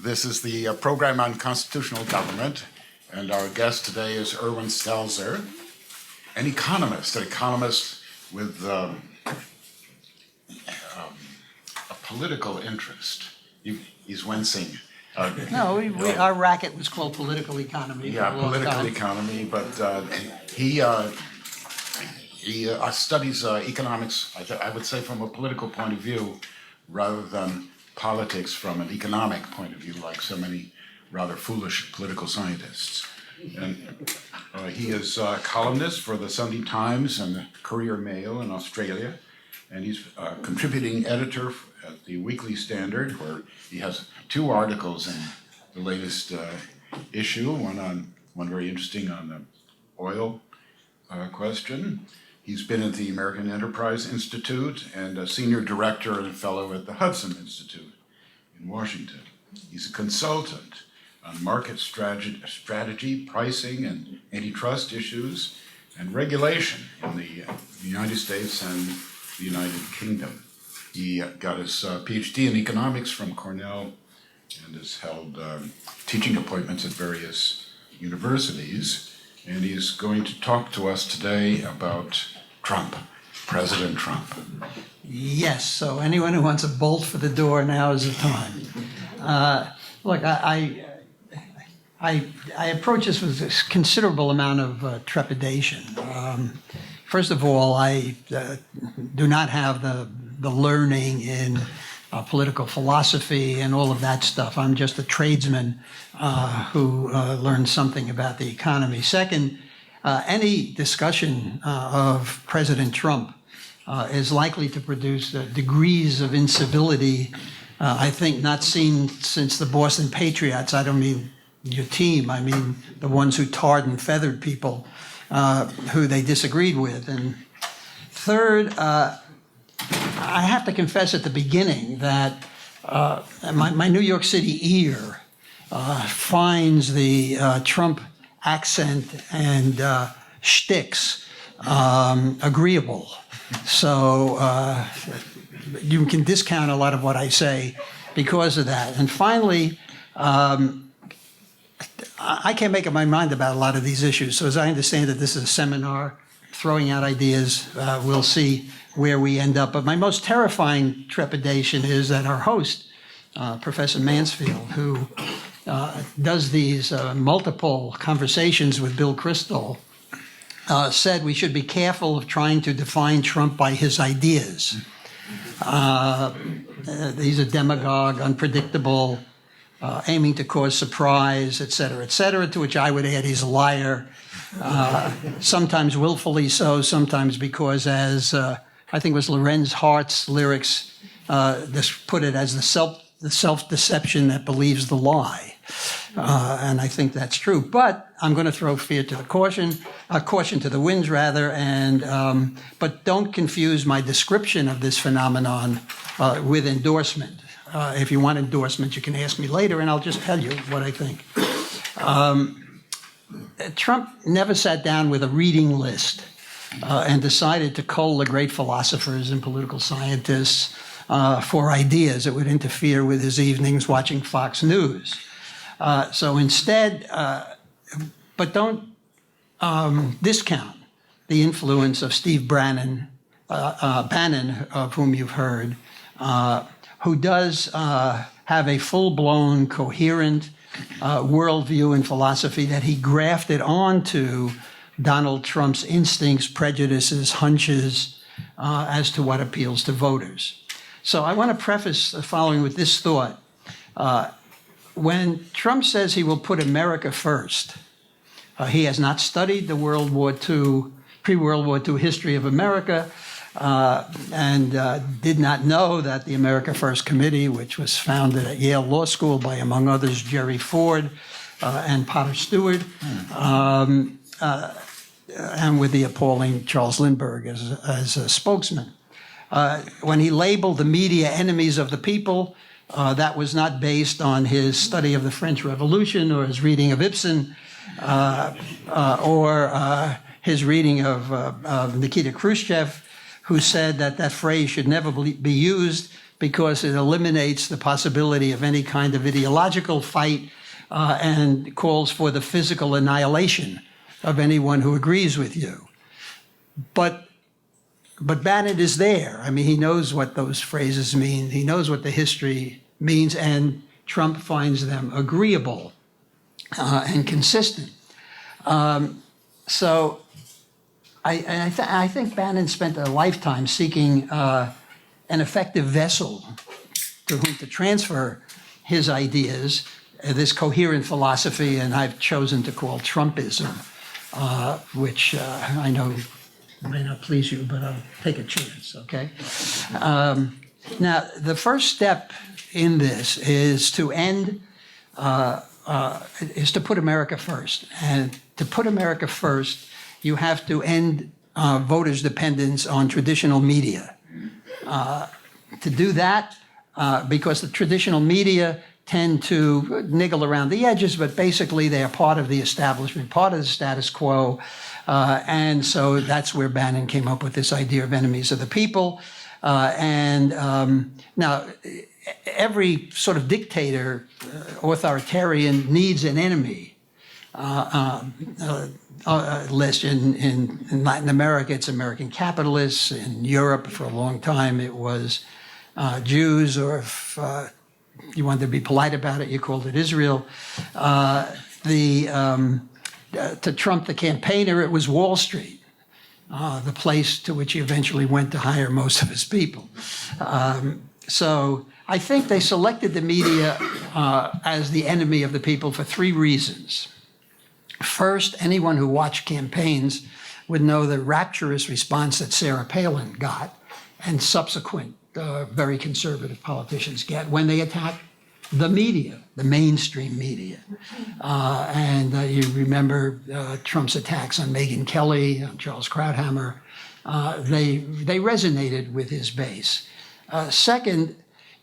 This is the program on constitutional government, and our guest today is Irwin Stelzer, an economist with a political interest. He's wincing. No, our racket was called political economy. Yeah, political economy, but he studies economics, I would say, from a political point of view, rather than politics from an economic point of view, like so many rather foolish political scientists. And he is a columnist for the Sunday Times and the Courier-Mail in Australia, and he's a contributing editor at the Weekly Standard, where he has 2 articles in the latest issue, one very interesting on the oil question. He's been at the American Enterprise Institute and a senior director and fellow at the Hudson Institute in Washington. He's a consultant on market strategy, pricing, and antitrust issues, and regulation in the United States and the United Kingdom. He got his PhD in economics from Cornell and has held teaching appointments at various universities. And he's going to talk to us today about Trump, President Trump. Yes, so anyone who wants a bolt for the door, now is the time. Look, I approach this with a considerable amount of trepidation. First of all, I do not have the learning in political philosophy and all of that stuff. I'm just a tradesman who learned something about the economy. Second, any discussion of President Trump is likely to produce degrees of incivility, I think, not seen since the Boston Patriots. I don't mean your team, I mean the ones who tarred and feathered people who they disagreed with. And third, I have to confess at the beginning that my New York City ear finds the Trump accent and shticks agreeable. So you can discount a lot of what I say because of that. And finally, I can't make up my mind about a lot of these issues. So as I understand it, this is a seminar throwing out ideas. We'll see where we end up. But my most terrifying trepidation is that our host, Professor Mansfield, who does these multiple conversations with Bill Kristol, said we should be careful of trying to define Trump by his ideas. He's a demagogue, unpredictable, aiming to cause surprise, et cetera, to which I would add he's a liar, sometimes willfully so, sometimes because, as I think it was Lorenz Hart's lyrics, put it as the self-deception that believes the lie. And I think that's true. But I'm going to throw fear to the caution to the winds, rather. And but don't confuse my description of this phenomenon with endorsement. If you want endorsement, you can ask me later, and I'll just tell you what I think. Trump never sat down with a reading list and decided to cull the great philosophers and political scientists for ideas that would interfere with his evenings watching Fox News. So instead, but don't discount the influence of Steve Bannon, of whom you've heard, who does have a full-blown, coherent worldview and philosophy that he grafted onto Donald Trump's instincts, prejudices, hunches as to what appeals to voters. So I want to preface the following with this thought. When Trump says he will put America first, he has not studied the pre-World War II history of America, and did not know that the America First Committee, which was founded at Yale Law School by, among others, Jerry Ford and Potter Stewart, and with the appalling Charles Lindbergh as a spokesman. When he labeled the media enemies of the people, that was not based on his study of the French Revolution or his reading of Ibsen or his reading of Nikita Khrushchev, who said that phrase should never be used because it eliminates the possibility of any kind of ideological fight and calls for the physical annihilation of anyone who agrees with you. But Bannon is there. I mean, he knows what those phrases mean. He knows what the history means, and Trump finds them agreeable and consistent. So I think Bannon spent a lifetime seeking an effective vessel to whom to transfer his ideas, this coherent philosophy, and I've chosen to call Trumpism, which I know may not please you, but I'll take a chance, okay? Now, the first step in this is to put America first. And to put America first, you have to end voters' dependence on traditional media. To do that, because the traditional media tend to niggle around the edges, but basically they are part of the establishment, part of the status quo. And so that's where Bannon came up with this idea of enemies of the people. Now, every sort of dictator, authoritarian, needs an enemy list. In Latin America, it's American capitalists. In Europe, for a long time, it was Jews, or if you wanted to be polite about it, you called it Israel. To Trump, the campaigner, it was Wall Street, the place to which he eventually went to hire most of his people. So I think they selected the media as the enemy of the people for three reasons. First, anyone who watched campaigns would know the rapturous response that Sarah Palin got and subsequent very conservative politicians get when they attack the media, the mainstream media. You remember Trump's attacks on Megyn Kelly, on Charles Krauthammer. They resonated with his base. Second,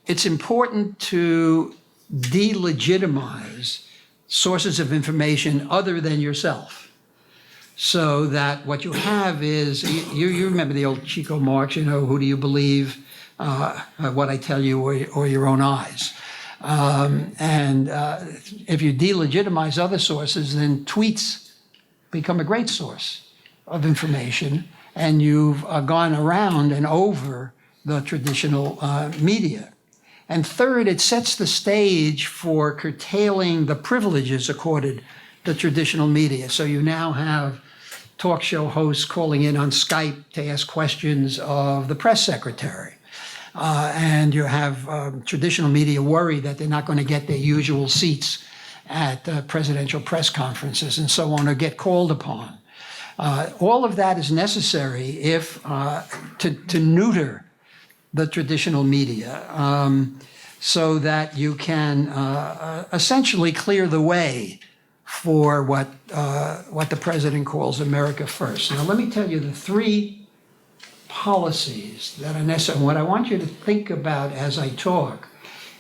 it's important to delegitimize sources of information other than yourself, so that what you have is, you remember the old Chico Marx, who do you believe, what I tell you or your own eyes. If you delegitimize other sources, then tweets become a great source of information, and you've gone around and over the traditional media. And third, it sets the stage for curtailing the privileges accorded to traditional media. So you now have talk show hosts calling in on Skype to ask questions of the press secretary. And you have traditional media worry that they're not going to get their usual seats at presidential press conferences and so on, or get called upon. All of that is necessary to neuter the traditional media, so that you can essentially clear the way for what the president calls America First. Now, let me tell you the three policies that are necessary. And what I want you to think about as I talk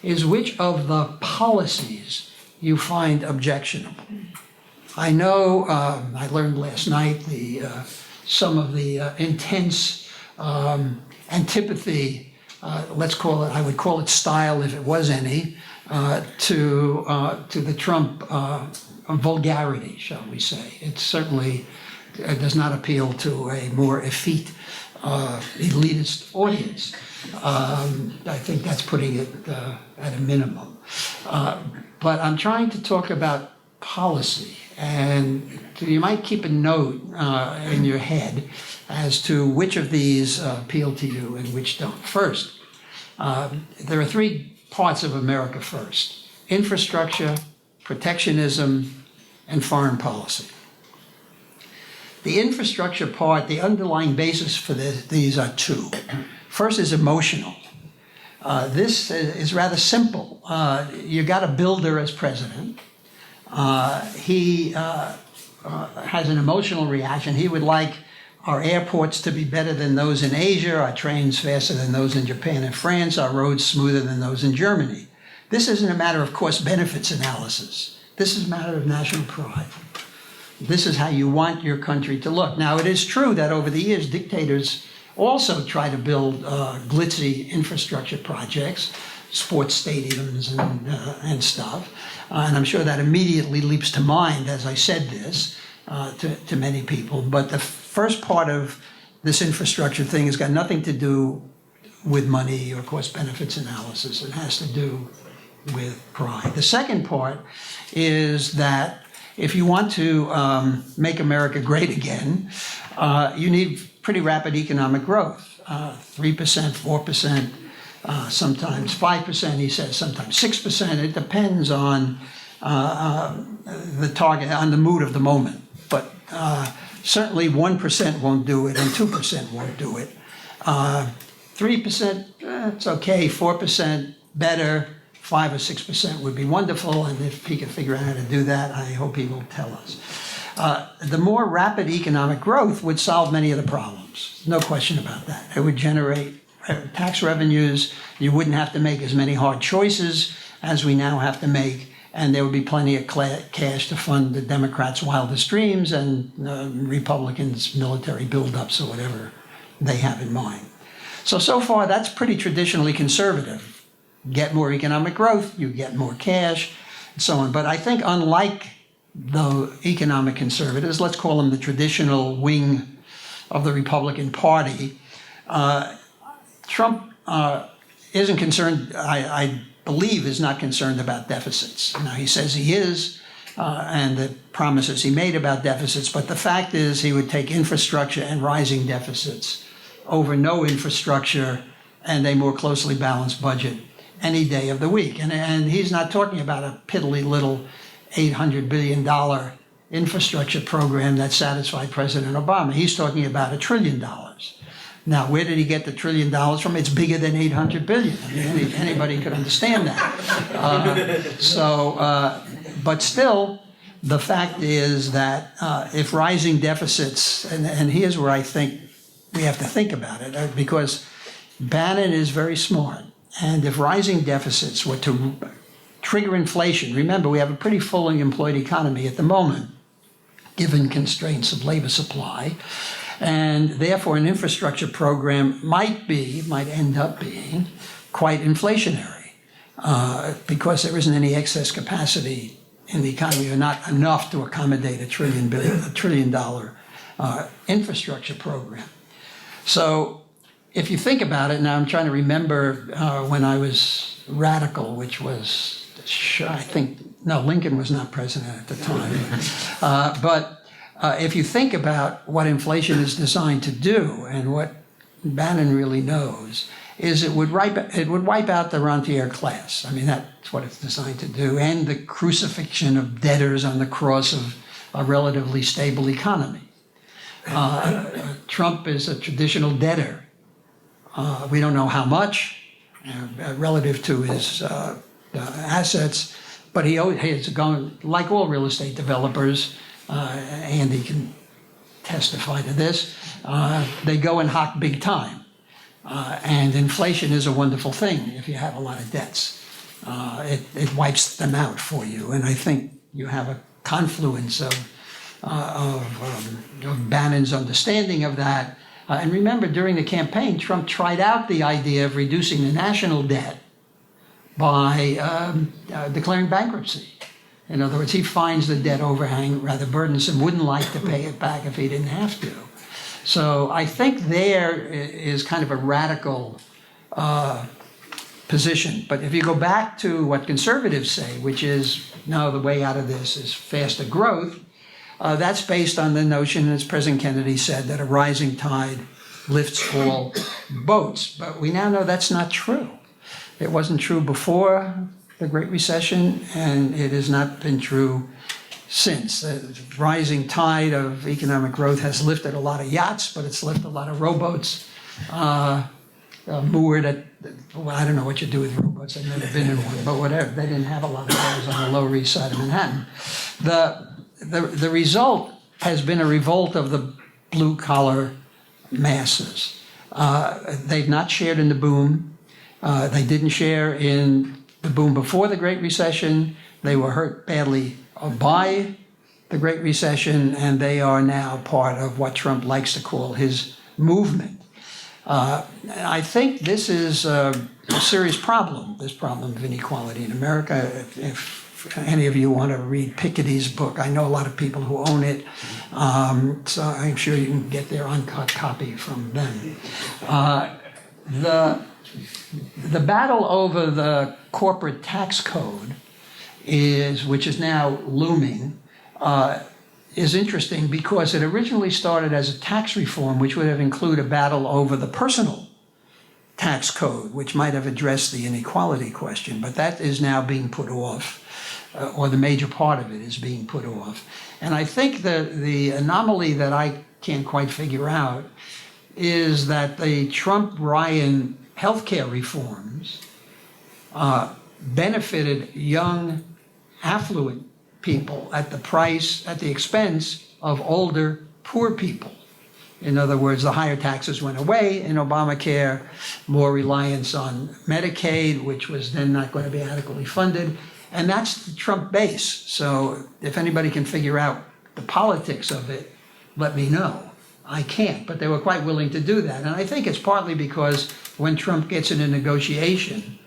is which of the policies you find objectionable. I know I learned last night some of the intense antipathy, I would call it style if it was any, to the Trump vulgarity, shall we say. It certainly does not appeal to a more effete, elitist audience. I think that's putting it at a minimum. But I'm trying to talk about policy, and you might keep a note in your head as to which of these appeal to you and which don't. First, there are three parts of America First: infrastructure, protectionism, and foreign policy. The infrastructure part, the underlying basis for these are two. First is emotional. This is rather simple. You got a builder as president. He has an emotional reaction. He would like our airports to be better than those in Asia, our trains faster than those in Japan and France, our roads smoother than those in Germany. This isn't a matter of cost-benefits analysis. This is a matter of national pride. This is how you want your country to look. Now, it is true that over the years, dictators also try to build glitzy infrastructure projects, sports stadiums and stuff. And I'm sure that immediately leaps to mind as I said this to many people. But the first part of this infrastructure thing has got nothing to do with money or cost benefits analysis. It has to do with pride. The second part is that if you want to make America great again, you need pretty rapid economic growth, 3%, 4%, sometimes 5%, he says, sometimes 6%. It depends on the target, on the mood of the moment. But certainly 1% won't do it and 2% won't do it. 3%, it's okay, 4% better, 5 or 6% would be wonderful, and if he could figure out how to do that, I hope he will tell us. The more rapid economic growth would solve many of the problems, no question about that. It would generate tax revenues, you wouldn't have to make as many hard choices as we now have to make, and there would be plenty of cash to fund the Democrats' wildest dreams and Republicans' military buildups or whatever they have in mind. So far, that's pretty traditionally conservative. Get more economic growth, you get more cash, and so on. But I think unlike the economic conservatives, let's call them the traditional wing of the Republican Party, Trump isn't concerned, I believe, is not concerned about deficits. Now, he says he is, and the promises he made about deficits, but the fact is he would take infrastructure and rising deficits over no infrastructure and a more closely balanced budget any day of the week. And he's not talking about a piddly little $800 billion infrastructure program that satisfied President Obama. He's talking about $1 trillion. Now, where did he get the $1 trillion from? It's bigger than 800 billion. I mean, anybody could understand that. But still, the fact is that if rising deficits, and here's where I think we have to think about it, because Bannon is very smart. And if rising deficits were to trigger inflation, remember, we have a pretty fully employed economy at the moment, given constraints of labor supply. And therefore, an infrastructure program might end up being quite inflationary because there isn't any excess capacity in the economy, or not enough to accommodate a $1 trillion infrastructure program. So if you think about it, now I'm trying to remember when I was radical, which was, Lincoln was not president at the time. But if you think about what inflation is designed to do, and what Bannon really knows, is it would wipe out the rentier class. I mean, that's what it's designed to do, and the crucifixion of debtors on the cross of a relatively stable economy. Trump is a traditional debtor. We don't know how much relative to his assets, but he is going, like all real estate developers, Andy can testify to this, they go in hot big time. And inflation is a wonderful thing if you have a lot of debts. It wipes them out for you. And I think you have a confluence of Bannon's understanding of that. And remember, during the campaign, Trump tried out the idea of reducing the national debt by declaring bankruptcy. In other words, he finds the debt overhang rather burdensome, wouldn't like to pay it back if he didn't have to. So I think there is kind of a radical position. But if you go back to what conservatives say, which is, no, the way out of this is faster growth, that's based on the notion, as President Kennedy said, that a rising tide lifts all boats. But we now know that's not true. It wasn't true before the Great Recession, and it has not been true since. The rising tide of economic growth has lifted a lot of yachts, but it's lifted a lot of rowboats moored at, well, I don't know what you do with rowboats. I've never been in one, but whatever. They didn't have a lot of those on the Lower East Side of Manhattan. The result has been a revolt of the blue-collar masses. They've not shared in the boom. They didn't share in the boom before the Great Recession. They were hurt badly by the Great Recession, and they are now part of what Trump likes to call his movement. I think this is a serious problem, this problem of inequality in America. If any of you want to read Piketty's book, I know a lot of people who own it, so I'm sure you can get their uncut copy from them. The battle over the corporate tax code which is now looming, is interesting because it originally started as a tax reform, which would have included a battle over the personal tax code, which might have addressed the inequality question, but that is now being put off, or the major part of it is being put off. And I think the anomaly that I can't quite figure out is that the Trump-Ryan healthcare reforms benefited young, affluent people at the expense of older, poor people. In other words, the higher taxes went away in Obamacare, more reliance on Medicaid, which was then not going to be adequately funded. And that's the Trump base. So if anybody can figure out the politics of it, let me know. I can't, but they were quite willing to do that. And I think it's partly because when Trump gets in a negotiation,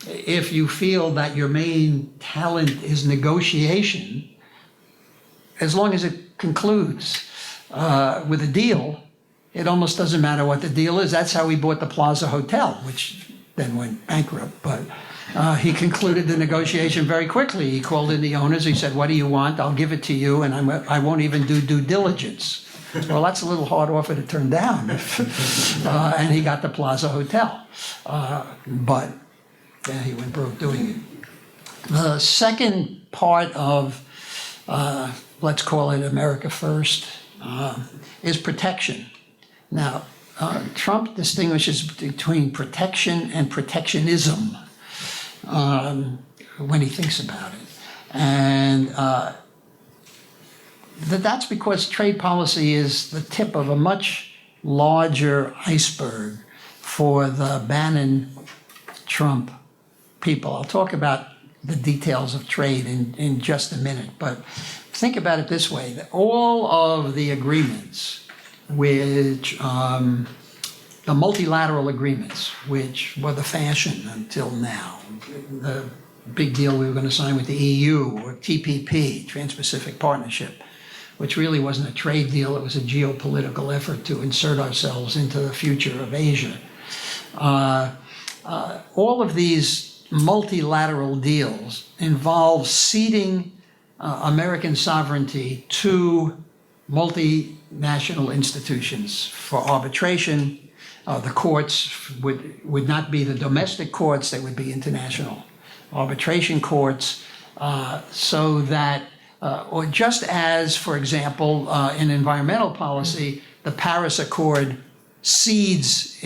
if you feel that your main talent is negotiation, as long as it concludes with a deal, it almost doesn't matter what the deal is. That's how he bought the Plaza Hotel, which then went bankrupt. But he concluded the negotiation very quickly. He called in the owners. He said, "What do you want? I'll give it to you, and I won't even do due diligence." Well, that's a little hard offer to turn down. And he got the Plaza Hotel. But he went broke doing it. The second part of, let's call it America First, is protection. Now, Trump distinguishes between protection and protectionism when he thinks about it. And that's because trade policy is the tip of a much larger iceberg for the Bannon-Trump people. I'll talk about the details of trade in just a minute, but think about it this way. That all of the agreements, which, the multilateral agreements, which were the fashion until now, the big deal we were going to sign with the EU, or TPP, Trans-Pacific Partnership, which really wasn't a trade deal, it was a geopolitical effort to insert ourselves into the future of Asia. All of these multilateral deals involve ceding American sovereignty to multinational institutions for arbitration. The courts would not be the domestic courts, they would be international arbitration courts, so that or just as, for example, in environmental policy, the Paris Accord cedes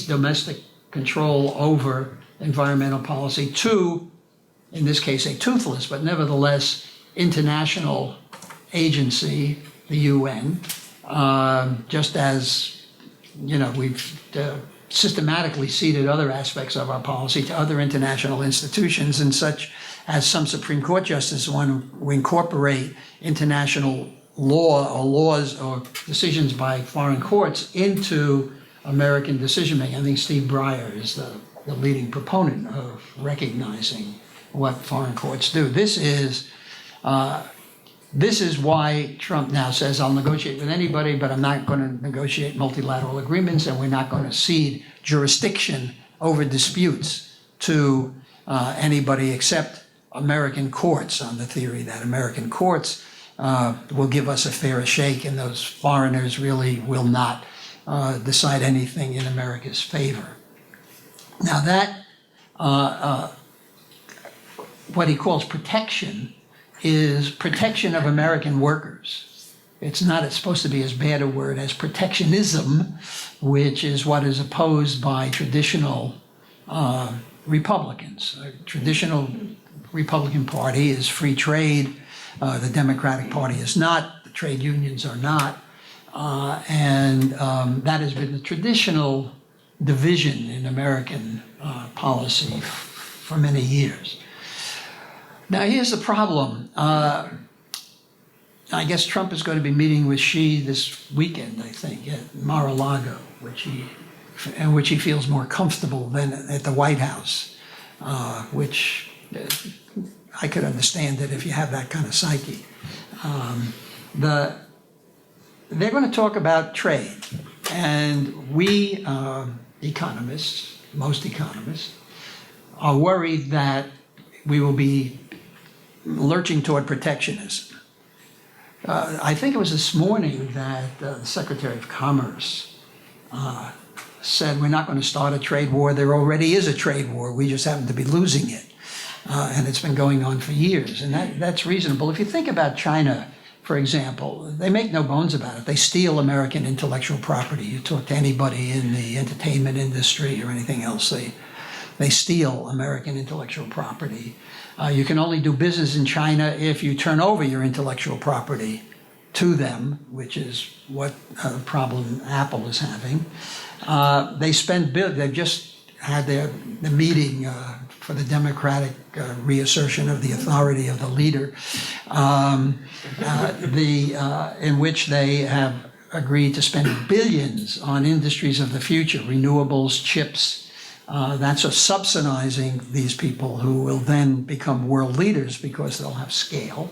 domestic control over environmental policy to, in this case, a toothless, but nevertheless international agency, the UN, just as, we've systematically ceded other aspects of our policy to other international institutions, and such as some Supreme Court justices want to incorporate international law or laws or decisions by foreign courts into American decision-making. I think Steve Breyer is the leading proponent of recognizing what foreign courts do. This is why Trump now says, I'll negotiate with anybody, but I'm not going to negotiate multilateral agreements, and we're not going to cede jurisdiction over disputes to anybody except American courts, on the theory that American courts will give us a fair shake, and those foreigners really will not decide anything in America's favor. Now that, what he calls protection, is protection of American workers. It's supposed to be as bad a word as protectionism, which is what is opposed by traditional Republicans. Traditional Republican Party is free trade. The Democratic Party is not. The trade unions are not. And that has been the traditional division in American policy for many years. Now, here's the problem. I guess Trump is going to be meeting with Xi this weekend, I think, at Mar-a-Lago, which he in which he feels more comfortable than at the White House, which I could understand it if you have that kind of psyche. They're going to talk about trade, and we economists, most economists, are worried that we will be lurching toward protectionism. I think it was this morning that the Secretary of Commerce said we're not going to start a trade war. There already is a trade war. We just happen to be losing it. And it's been going on for years. And that's reasonable. If you think about China, for example, they make no bones about it. They steal American intellectual property. You talk to anybody in the entertainment industry or anything else, they steal American intellectual property. You can only do business in China if you turn over your intellectual property to them, which is what problem Apple is having. They spend they've just had the meeting for the democratic reassertion of the authority of the leader, in which they have agreed to spend billions on industries of the future, renewables, chips. That's subsidizing these people who will then become world leaders because they'll have scale.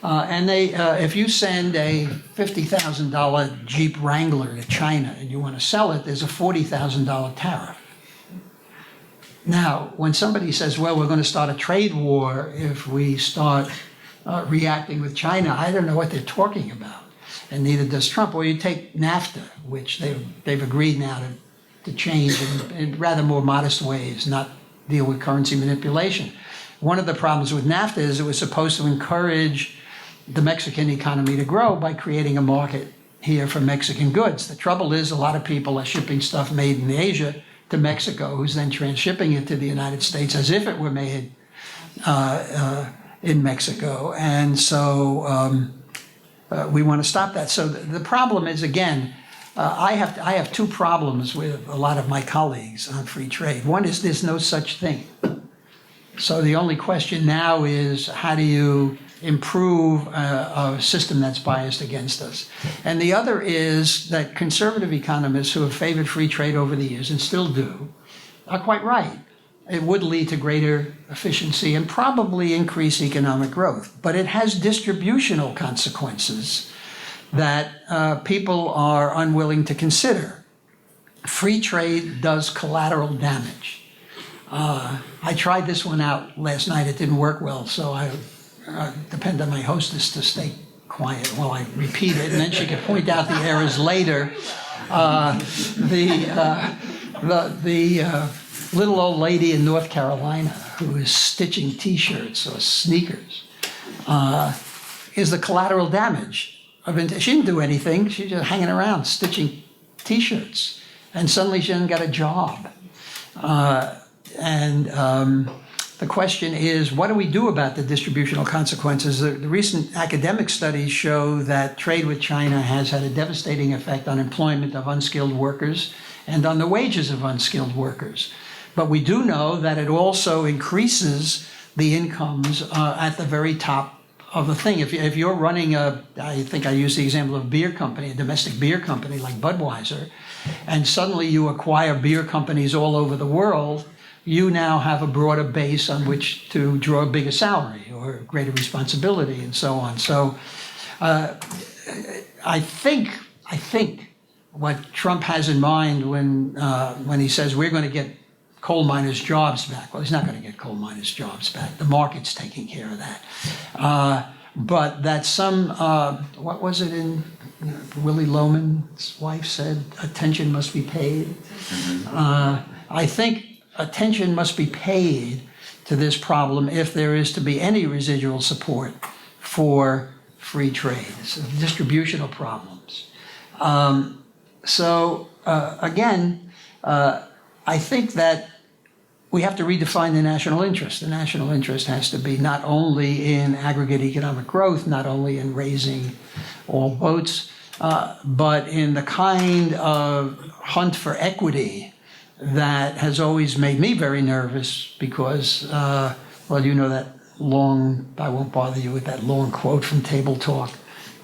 And if you send a $50,000 Jeep Wrangler to China and you want to sell it, there's a $40,000 tariff. Now, when somebody says, well, we're going to start a trade war if we start reacting with China, I don't know what they're talking about, and neither does Trump. Or you take NAFTA, which they've agreed now to change in rather more modest ways, not deal with currency manipulation. One of the problems with NAFTA is it was supposed to encourage the Mexican economy to grow by creating a market here for Mexican goods. The trouble is a lot of people are shipping stuff made in Asia to Mexico, who's then transshipping it to the United States as if it were made in Mexico. And so we want to stop that. So the problem is, again, I have two problems with a lot of my colleagues on free trade. One is there's no such thing. So the only question now is how do you improve a system that's biased against us? And the other is that conservative economists who have favored free trade over the years and still do are quite right. It would lead to greater efficiency and probably increase economic growth. But it has distributional consequences that people are unwilling to consider. Free trade does collateral damage. I tried this one out last night. It didn't work well, so I depend on my hostess to stay quiet while I repeat it, and then she can point out the errors later. The little old lady in North Carolina who is stitching T-shirts or sneakers is the collateral damage. She didn't do anything. She's just hanging around stitching T-shirts, and suddenly she hasn't got a job. The question is, what do we do about the distributional consequences? The recent academic studies show that trade with China has had a devastating effect on employment of unskilled workers and on the wages of unskilled workers. But we do know that it also increases the incomes at the very top of the thing. If you're running I think I used the example of a beer company, a domestic beer company like Budweiser, and suddenly you acquire beer companies all over the world, you now have a broader base on which to draw a bigger salary or greater responsibility and so on. So I think what Trump has in mind when he says we're going to get coal miners' jobs back. Well, he's not going to get coal miners' jobs back. The market's taking care of that. But that some, what was it in Willie Loman's wife said, attention must be paid. I think attention must be paid to this problem if there is to be any residual support for free trade. So distributional problems. Again, I think that we have to redefine the national interest. The national interest has to be not only in aggregate economic growth, not only in raising all boats, but in the kind of hunt for equity that has always made me very nervous because, well, you know that long, I won't bother you with that long quote from Table Talk,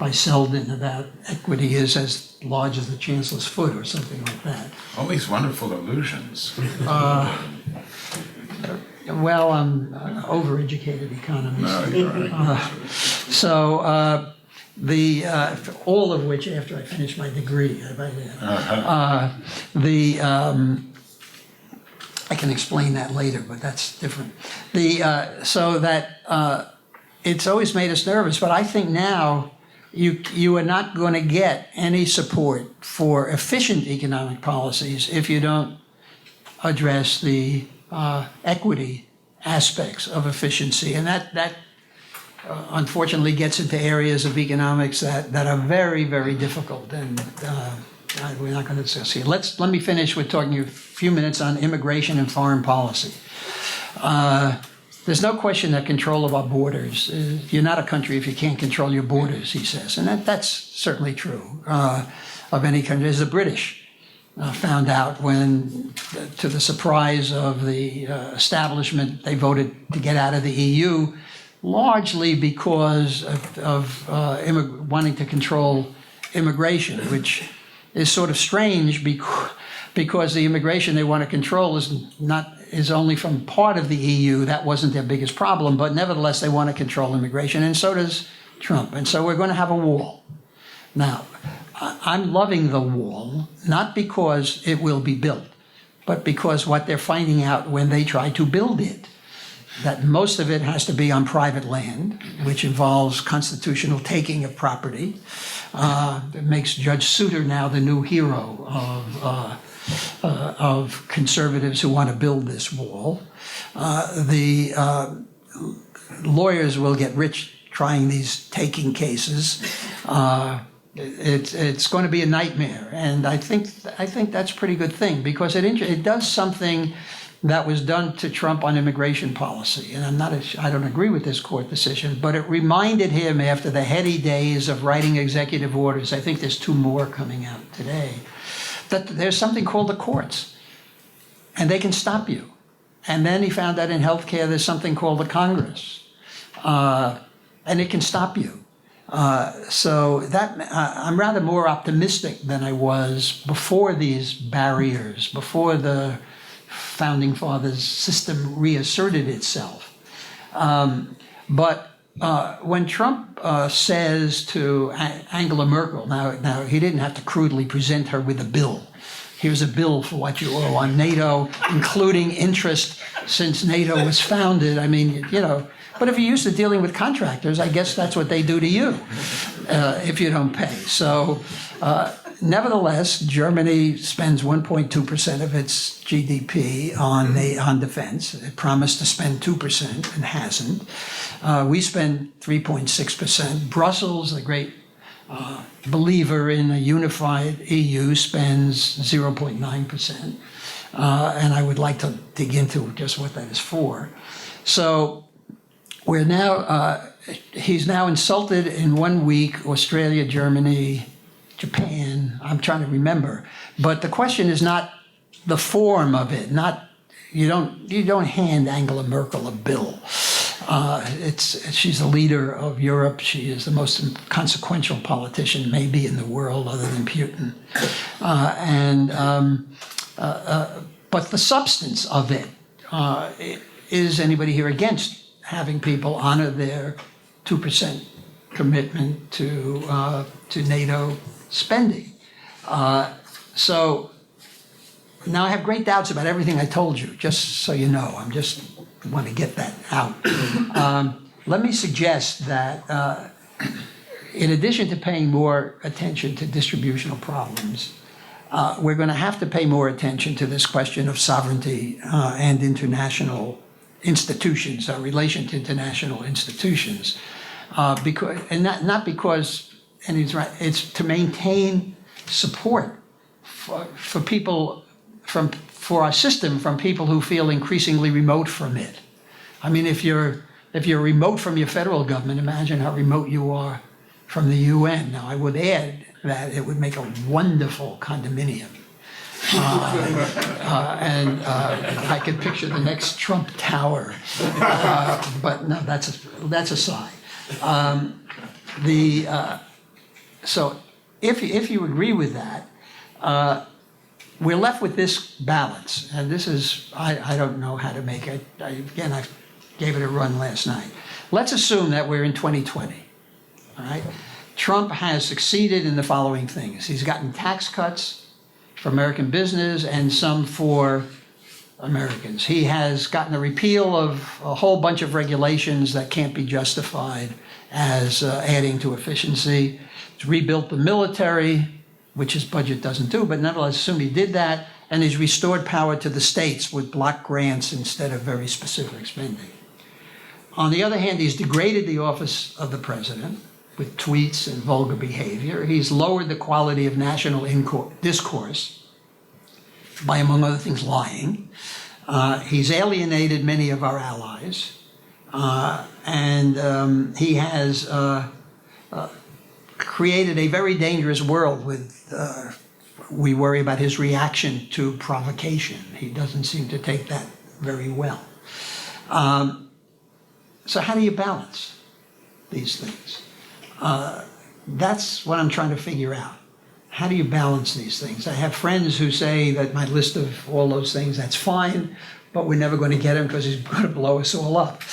by Selden about equity is as large as the chancellor's foot or something like that. All these wonderful illusions. Well, I'm an overeducated economist. No, you're right. All of which after I finished my degree. I can explain that later, but that's different. It's always made us nervous, but I think now you are not going to get any support for efficient economic policies if you don't address the equity aspects of efficiency, and that unfortunately gets into areas of economics that are very, very difficult, and we're not going to discuss here. Let me finish with talking a few minutes on immigration and foreign policy. There's no question that control of our borders, you're not a country if you can't control your borders, he says, and that's certainly true of any country. As the British found out when, to the surprise of the establishment, they voted to get out of the EU, largely because of wanting to control immigration, which is sort of strange because the immigration they want to control is only from part of the EU. That wasn't their biggest problem, but nevertheless they want to control immigration, and so does Trump. And so we're going to have a wall. Now, I'm loving the wall, not because it will be built, but because what they're finding out when they try to build it, that most of it has to be on private land, which involves constitutional taking of property. It makes Judge Souter now the new hero of conservatives who want to build this wall. The lawyers will get rich trying these taking cases. It's going to be a nightmare, and I think that's a pretty good thing because it does something that was done to Trump on immigration policy, and I don't agree with this court decision, but it reminded him after the heady days of writing executive orders. I think there's 2 more coming out today, that there's something called the courts, and they can stop you. And then he found out in healthcare there's something called the Congress, and it can stop you. So that I'm rather more optimistic than I was before these barriers, before the Founding Fathers system reasserted itself. But when Trump says to Angela Merkel, now he didn't have to crudely present her with a bill. Here's a bill for what you owe on NATO, including interest since NATO was founded. I mean, but if you're used to dealing with contractors, I guess that's what they do to you if you don't pay. So nevertheless, Germany spends 1.2% of its GDP on defense. It promised to spend 2% and hasn't. We spend 3.6%. Brussels, the great believer in a unified EU, spends 0.9%. And I would like to dig into just what that is for. So we're now, he's now insulted in 1 week Australia, Germany, Japan. I'm trying to remember. But the question is not the form of it. You don't hand Angela Merkel a bill. She's the leader of Europe. She is the most consequential politician maybe in the world other than Putin. But the substance of it, is anybody here against having people honor their 2% commitment to NATO spending? So now I have great doubts about everything I told you, just so you know. I just want to get that out. Let me suggest that in addition to paying more attention to distributional problems, we're going to have to pay more attention to this question of sovereignty and international institutions, our relation to international institutions, not because, and he's right, it's to maintain support for people for our system from people who feel increasingly remote from it. I mean, if you're remote from your federal government, imagine how remote you are from the UN. Now, I would add that it would make a wonderful condominium. And I could picture the next Trump Tower, but no, that's aside. So if you agree with that, we're left with this balance, and this is, I don't know how to make it. I gave it a run last night. Let's assume that we're in 2020, all right? Trump has succeeded in the following things. He's gotten tax cuts for American business and some for Americans. He has gotten a repeal of a whole bunch of regulations that can't be justified as adding to efficiency. He's rebuilt the military, which his budget doesn't do, but nevertheless, assume he did that, and he's restored power to the states with block grants instead of very specific spending. On the other hand, he's degraded the office of the president with tweets and vulgar behavior. He's lowered the quality of national discourse by, among other things, lying. He's alienated many of our allies, and he has created a very dangerous world with, we worry about his reaction to provocation. He doesn't seem to take that very well. So how do you balance these things? That's what I'm trying to figure out. How do you balance these things? I have friends who say that my list of all those things, that's fine, but we're never going to get him because he's going to blow us all up.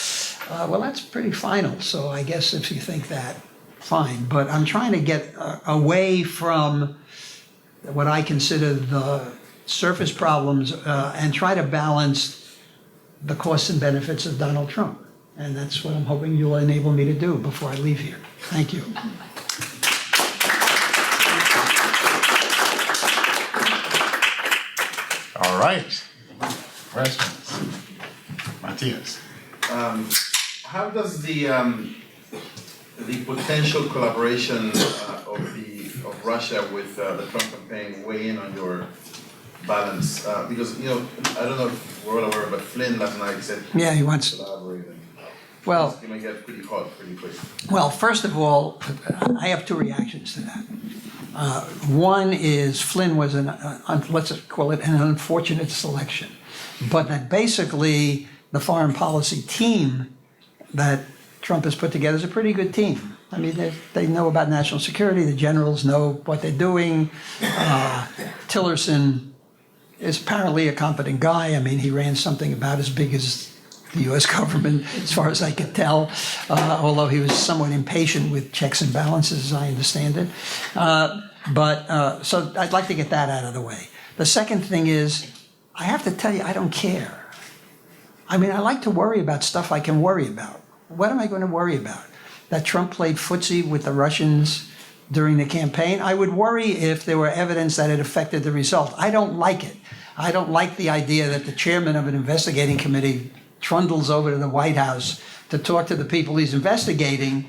Well, that's pretty final, so I guess if you think that, fine. But I'm trying to get away from what I consider the surface problems and try to balance the costs and benefits of Donald Trump. And that's what I'm hoping you'll enable me to do before I leave here. Thank you. All right. Questions? Matthias. How does the potential collaboration of Russia with the Trump campaign weigh in on your balance? Because I don't know if we're all aware, but Flynn last night said he wants to collaborate. Well, it's going to get pretty hot pretty quick. Well, first of all, I have two reactions to that. One is Flynn was let's call it an unfortunate selection, but that basically the foreign policy team that Trump has put together is a pretty good team. I mean, they know about national security. The generals know what they're doing. Tillerson is apparently a competent guy. I mean, he ran something about as big as the U.S. government, as far as I could tell, although he was somewhat impatient with checks and balances, as I understand it. So I'd like to get that out of the way. The second thing is, I have to tell you, I don't care. I mean, I like to worry about stuff I can worry about. What am I going to worry about? That Trump played footsie with the Russians during the campaign? I would worry if there were evidence that it affected the result. I don't like it. I don't like the idea that the chairman of an investigating committee trundles over to the White House to talk to the people he's investigating.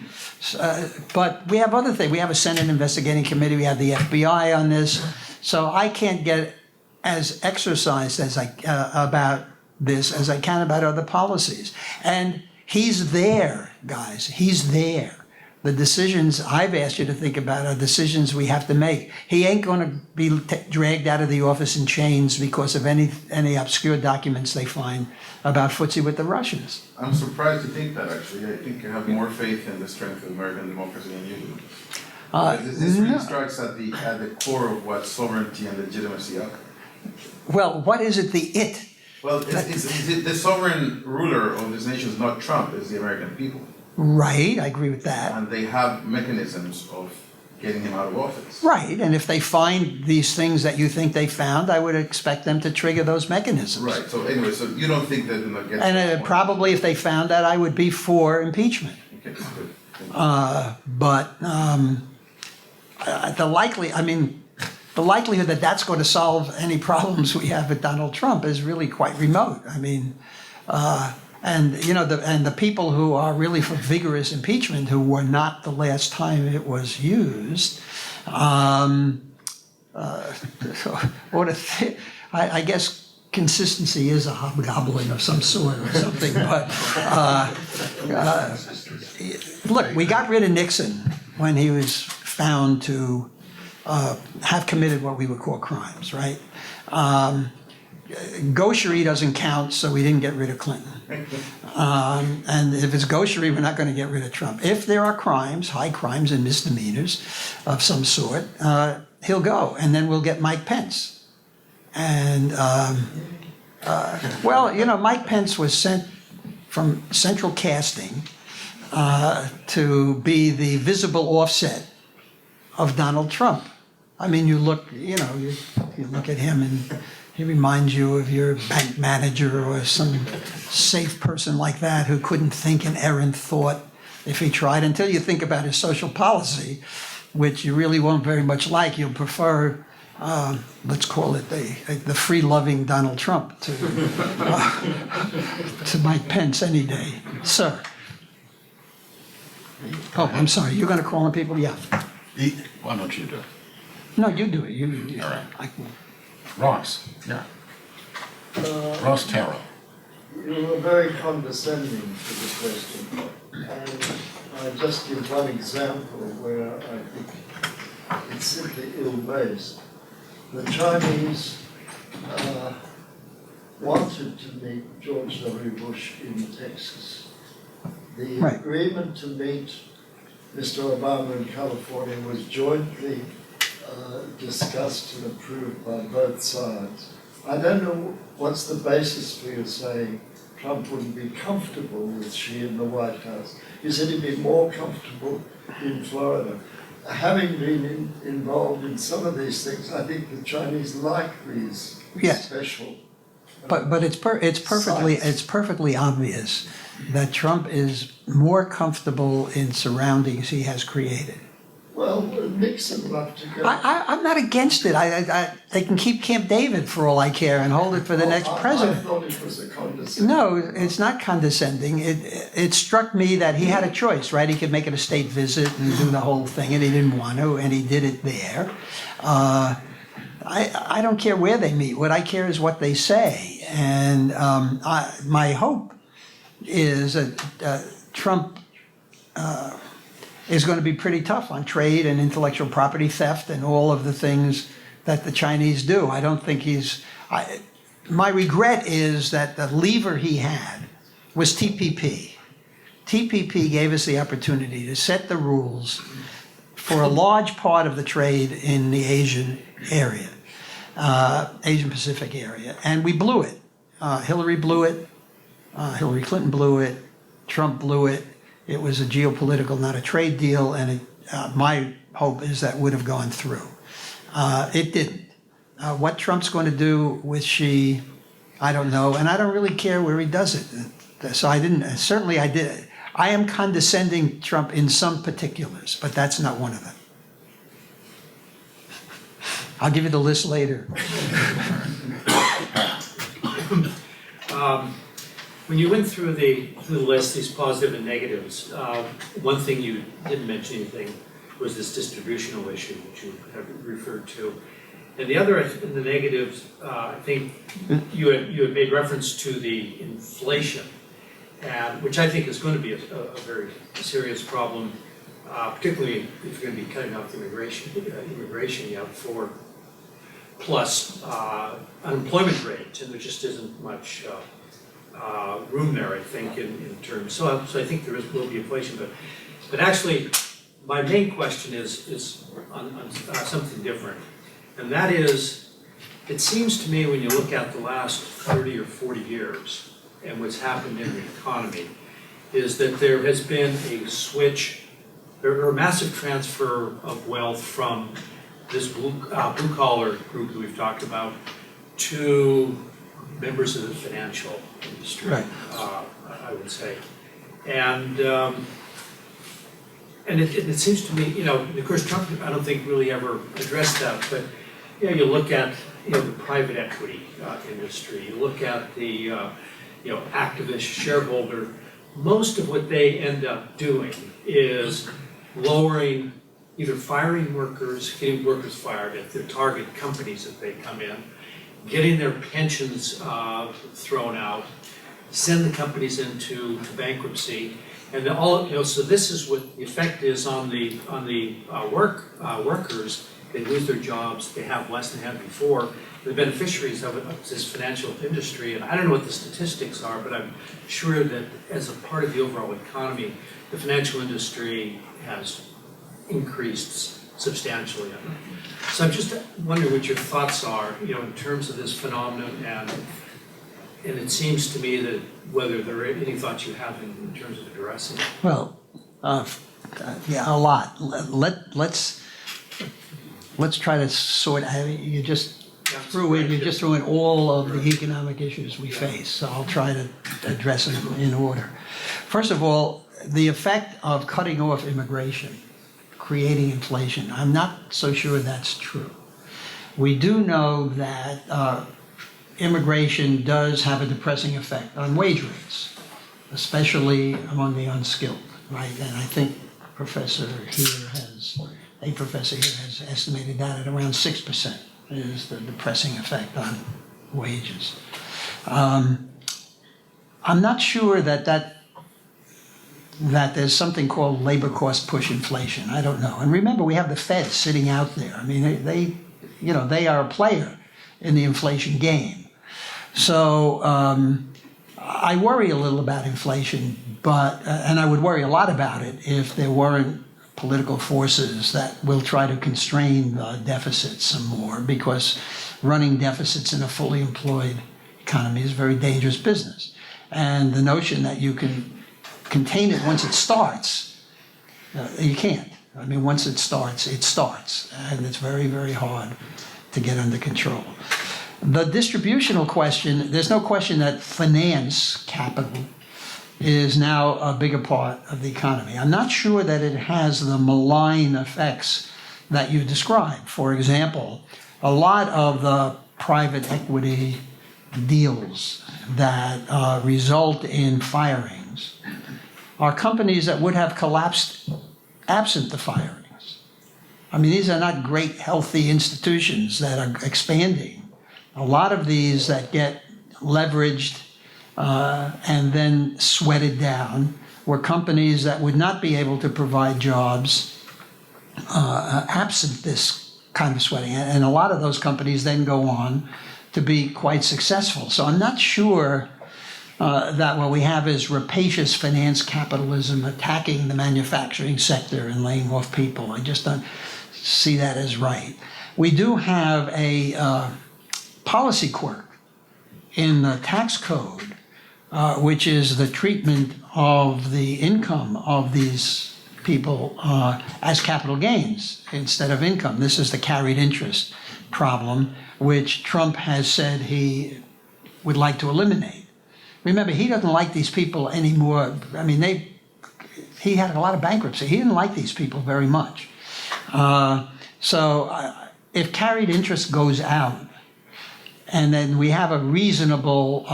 But we have other things. We have a Senate investigating committee. We have the FBI on this. So I can't get as exercised as about this as I can about other policies. And he's there, guys. He's there. The decisions I've asked you to think about are decisions we have to make. He ain't going to be dragged out of the office in chains because of any obscure documents they find about footsie with the Russians. I'm surprised to think that, actually. I think you have more faith in the strength of American democracy than you do. This really strikes at the core of what sovereignty and legitimacy are. Well, what is it, the it? Well, the sovereign ruler of this nation is not Trump, it's the American people. Right, I agree with that. And they have mechanisms of getting him out of office. Right, and if they find these things that you think they found, I would expect them to trigger those mechanisms. Right, so anyway, so you don't think they're going to get... And probably if they found that, I would be for impeachment. Okay, good. The likelihood that that's going to solve any problems we have with Donald Trump is really quite remote. I mean, and the people who are really for vigorous impeachment, who were not the last time it was used, I guess consistency is a hobgoblin of some sort or something. But look, we got rid of Nixon when he was found to have committed what we would call crimes, right? Gaucherie doesn't count, so we didn't get rid of Clinton. And if it's gaucherie, we're not going to get rid of Trump. If there are crimes, high crimes and misdemeanors of some sort, he'll go, and then we'll get Mike Pence. And, well, you know, Mike Pence was sent from central casting to be the visible offset of Donald Trump. I mean, you look, you know, you look at him and he reminds you of your bank manager or some safe person like that who couldn't think an errant thought if he tried, until you think about his social policy, which you really won't very much like. You'll prefer, let's call it the free-loving Donald Trump to Mike Pence any day. Sir. Oh, I'm sorry. You're going to call on people? Yeah. Why don't you do it? No, you do it. You. All right. I can. Ross, yeah. Ross Terrell. You were very condescending to the question, and I just give one example where I think it's simply ill-based. The Chinese wanted to meet George W. Bush in Texas. The Right. agreement to meet Mr. Obama in California was jointly discussed and approved by both sides. I don't know what's the basis for you saying Trump wouldn't be comfortable with Xi in the White House. You said he'd be more comfortable in Florida. Having been involved in some of these things, I think the Chinese like these Yes. special. But it's perfectly obvious that Trump is more comfortable in surroundings he has created. Well, Nixon loved to go. I'm not against it. They can keep Camp David for all I care and hold it for the next president. I thought it was a condescending. No, it's not condescending. It struck me that he had a choice, right? He could make it a state visit and do the whole thing, and he didn't want to, and he did it there. I don't care where they meet. What I care is what they say. And my hope is that Trump is going to be pretty tough on trade and intellectual property theft and all of the things that the Chinese do. I don't think my regret is that the lever he had was TPP. TPP gave us the opportunity to set the rules for a large part of the trade in the Asian area, Asian Pacific area, and we blew it. Hillary blew it, Hillary Clinton blew it, Trump blew it. It was a geopolitical, not a trade deal, and my hope is that would have gone through. It didn't. What Trump's going to do with Xi, I don't know, and I don't really care where he does it. So I did. I am condescending Trump in some particulars, but that's not one of them. I'll give you the list later. When you went through the list, these positive and negatives, one thing you didn't mention anything was this distributional issue, which you have referred to. And the other, in the negatives, I think you had made reference to the inflation, which I think is going to be a very serious problem, particularly if you're going to be cutting off the immigration you have for plus unemployment rate, and there just isn't much room there, I think, in terms. So I think will be inflation, but actually, my main question is on something different, and that is, it seems to me when you look at the last 30 or 40 years and what's happened in the economy, is that there has been a switch, or a massive transfer of wealth from this blue-collar group that we've talked about to members of the financial industry, Right. I would say. And it seems to me, of course, Trump, I don't think really ever addressed that, but you look at the private equity industry, you look at the activist shareholder, most of what they end up doing is lowering, either firing workers, getting workers fired at their target companies that they come in, getting their pensions thrown out, send the companies into bankruptcy, and so this is what the effect is on the workers, they lose their jobs, they have less than they had before. The beneficiaries of this financial industry, and I don't know what the statistics are, but I'm sure that as a part of the overall economy, the financial industry has increased substantially. So I'm just wondering what your thoughts are, in terms of this phenomenon, and it seems to me that whether there are any thoughts you have in terms of addressing it. Well, yeah, a lot. Let's try to sort. You just threw in all of the economic issues we face. So I'll try to address them in order. First of all, the effect of cutting off immigration, creating inflation. I'm not so sure that's true. We do know that immigration does have a depressing effect on wage rates, especially among the unskilled, right? And I think a professor here has estimated that at around 6% is the depressing effect on wages. I'm not sure that there's something called labor cost push inflation. I don't know. And remember, we have the Fed sitting out there. I mean, they are a player in the inflation game. So I worry a little about inflation, and I would worry a lot about it if there weren't political forces that will try to constrain the deficits some more, because running deficits in a fully employed economy is a very dangerous business. And the notion that you can contain it once it starts, you can't. I mean, once it starts, and it's very, very hard to get under control. The distributional question, there's no question that finance capital is now a bigger part of the economy. I'm not sure that it has the malign effects that you described. For example, a lot of the private equity deals that result in firings are companies that would have collapsed absent the firings. I mean, these are not great, healthy institutions that are expanding. A lot of these that get leveraged and then sweated down were companies that would not be able to provide jobs absent this kind of sweating. And a lot of those companies then go on to be quite successful. So I'm not sure that what we have is rapacious finance capitalism attacking the manufacturing sector and laying off people. I just don't see that as right. We do have a policy quirk in the tax code, which is the treatment of the income of these people as capital gains instead of income. This is the carried interest problem, which Trump has said he would like to eliminate. Remember, he doesn't like these people anymore. I mean, he had a lot of bankruptcy. He didn't like these people very much. So if carried interest goes out, and then we have a reasonable,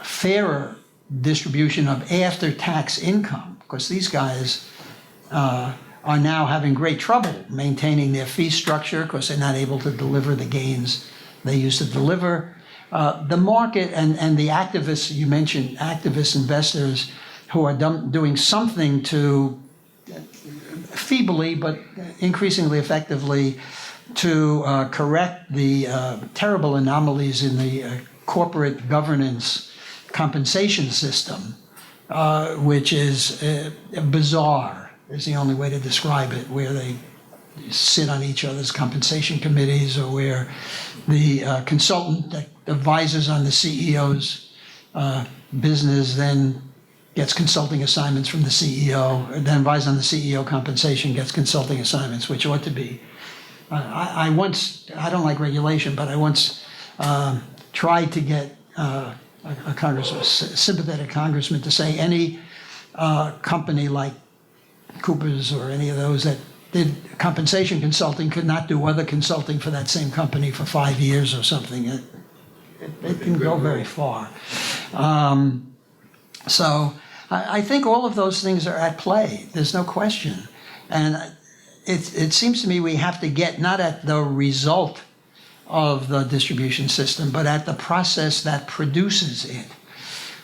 fairer distribution of after-tax income, because these guys are now having great trouble maintaining their fee structure because they're not able to deliver the gains they used to deliver. The market and the activists, you mentioned activist investors who are doing something to feebly but increasingly effectively to correct the terrible anomalies in the corporate governance compensation system, which is bizarre, is the only way to describe it, where they sit on each other's compensation committees, or where the consultant that advises on the CEO's business then gets consulting assignments from the CEO, or then advises on the CEO compensation, gets consulting assignments, which ought to be. I don't like regulation, but I once tried to get a sympathetic congressman to say any company like Cooper's or any of those that did compensation consulting could not do other consulting for that same company for 5 years or something. It didn't go very far. So I think all of those things are at play. There's no question. And it seems to me we have to get not at the result of the distribution system, but at the process that produces it.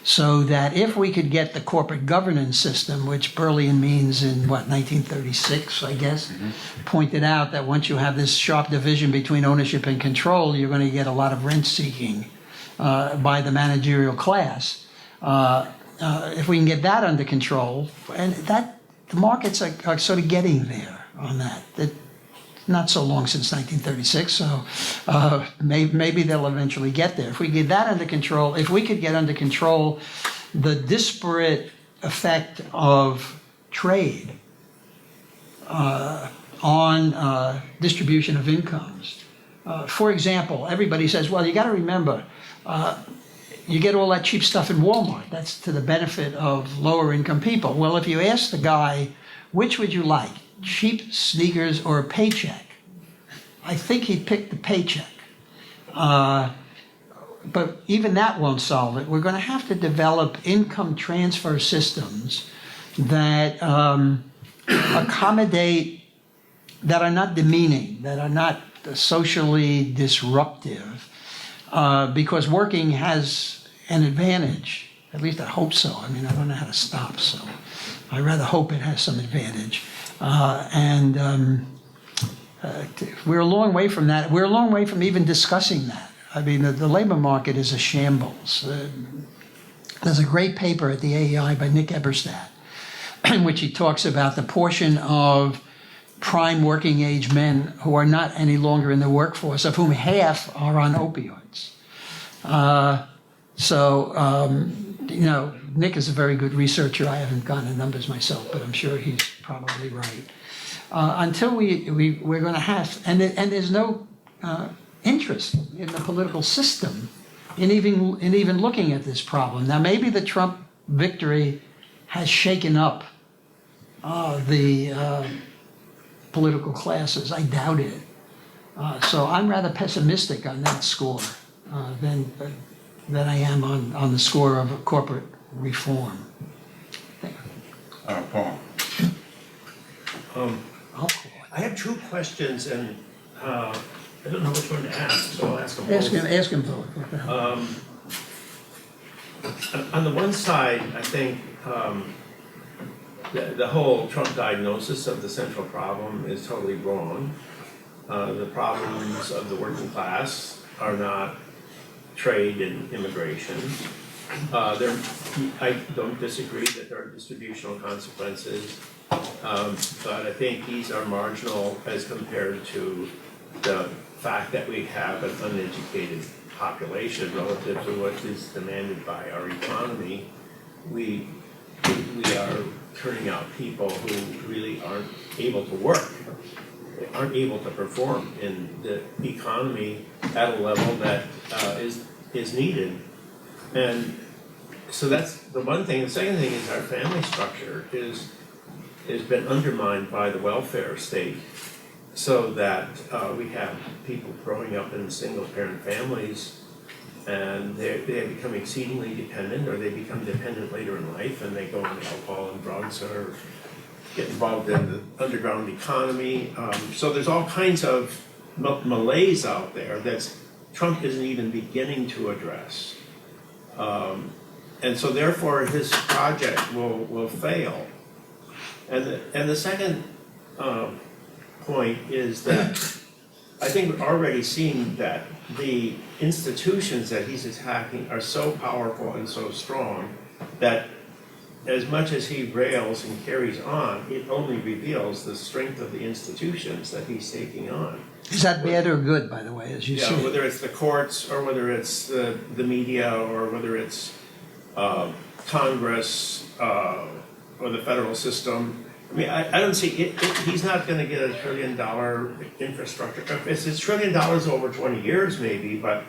so that if we could get the corporate governance system, which Berlin means in, 1936, I guess, pointed out that once you have this sharp division between ownership and control, you're going to get a lot of rent seeking by the managerial class. If we can get that under control, and that the markets are sort of getting there on that. Not so long since 1936, so maybe they'll eventually get there. If we get that under control, if we could get under control the disparate effect of trade on distribution of incomes. For example, everybody says, well, you got to remember, you get all that cheap stuff in Walmart. That's to the benefit of lower income people. Well, if you ask the guy, which would you like? Cheap sneakers or a paycheck? I think he'd pick the paycheck. But even that won't solve it. We're going to have to develop income transfer systems that accommodate, that are not demeaning, that are not socially disruptive, because working has an advantage. At least I hope so. I mean, I don't know how to stop, so I rather hope it has some advantage. We're a long way from that. We're a long way from even discussing that. I mean, the labor market is a shambles. There's a great paper at the AEI by Nick Eberstadt in which he talks about the portion of prime working age men who are not any longer in the workforce, of whom half are on opioids. Nick is a very good researcher. I haven't gotten the numbers myself, but I'm sure he's probably right. Until we're going to have, and there's no interest in the political system in even looking at this problem. Now, maybe the Trump victory has shaken up the political classes. I doubt it. So I'm rather pessimistic on that score than I am on the score of corporate reform. Paul. I have two questions, and I don't know which one to ask, so I'll ask them both. Ask him both. On the one side, I think the whole Trump diagnosis of the central problem is totally wrong. The problems of the working class are not trade and immigration. I don't disagree that there are distributional consequences, but I think these are marginal as compared to the fact that we have an uneducated population relative to what is demanded by our economy. We are turning out people who really aren't able to work, aren't able to perform in the economy at a level that is needed. And so that's the one thing. The second thing is our family structure has been undermined by the welfare state, so that we have people growing up in single-parent families, and they become exceedingly dependent, or they become dependent later in life, and they go into alcohol and drugs, or get involved in the underground economy. So there's all kinds of malaise out there that Trump isn't even beginning to address. And so therefore his project will fail. And the second point is that I think we're already seeing that the institutions that he's attacking are so powerful and so strong that as much as he rails and carries on, it only reveals the strength of the institutions that he's taking on. Is that bad or good, by the way, as you see it? Whether it's the courts, or whether it's the media, or whether it's Congress, or the federal system. I mean, I don't see it. He's not going to get $1 trillion infrastructure. It's $1 trillion over 20 years, maybe, but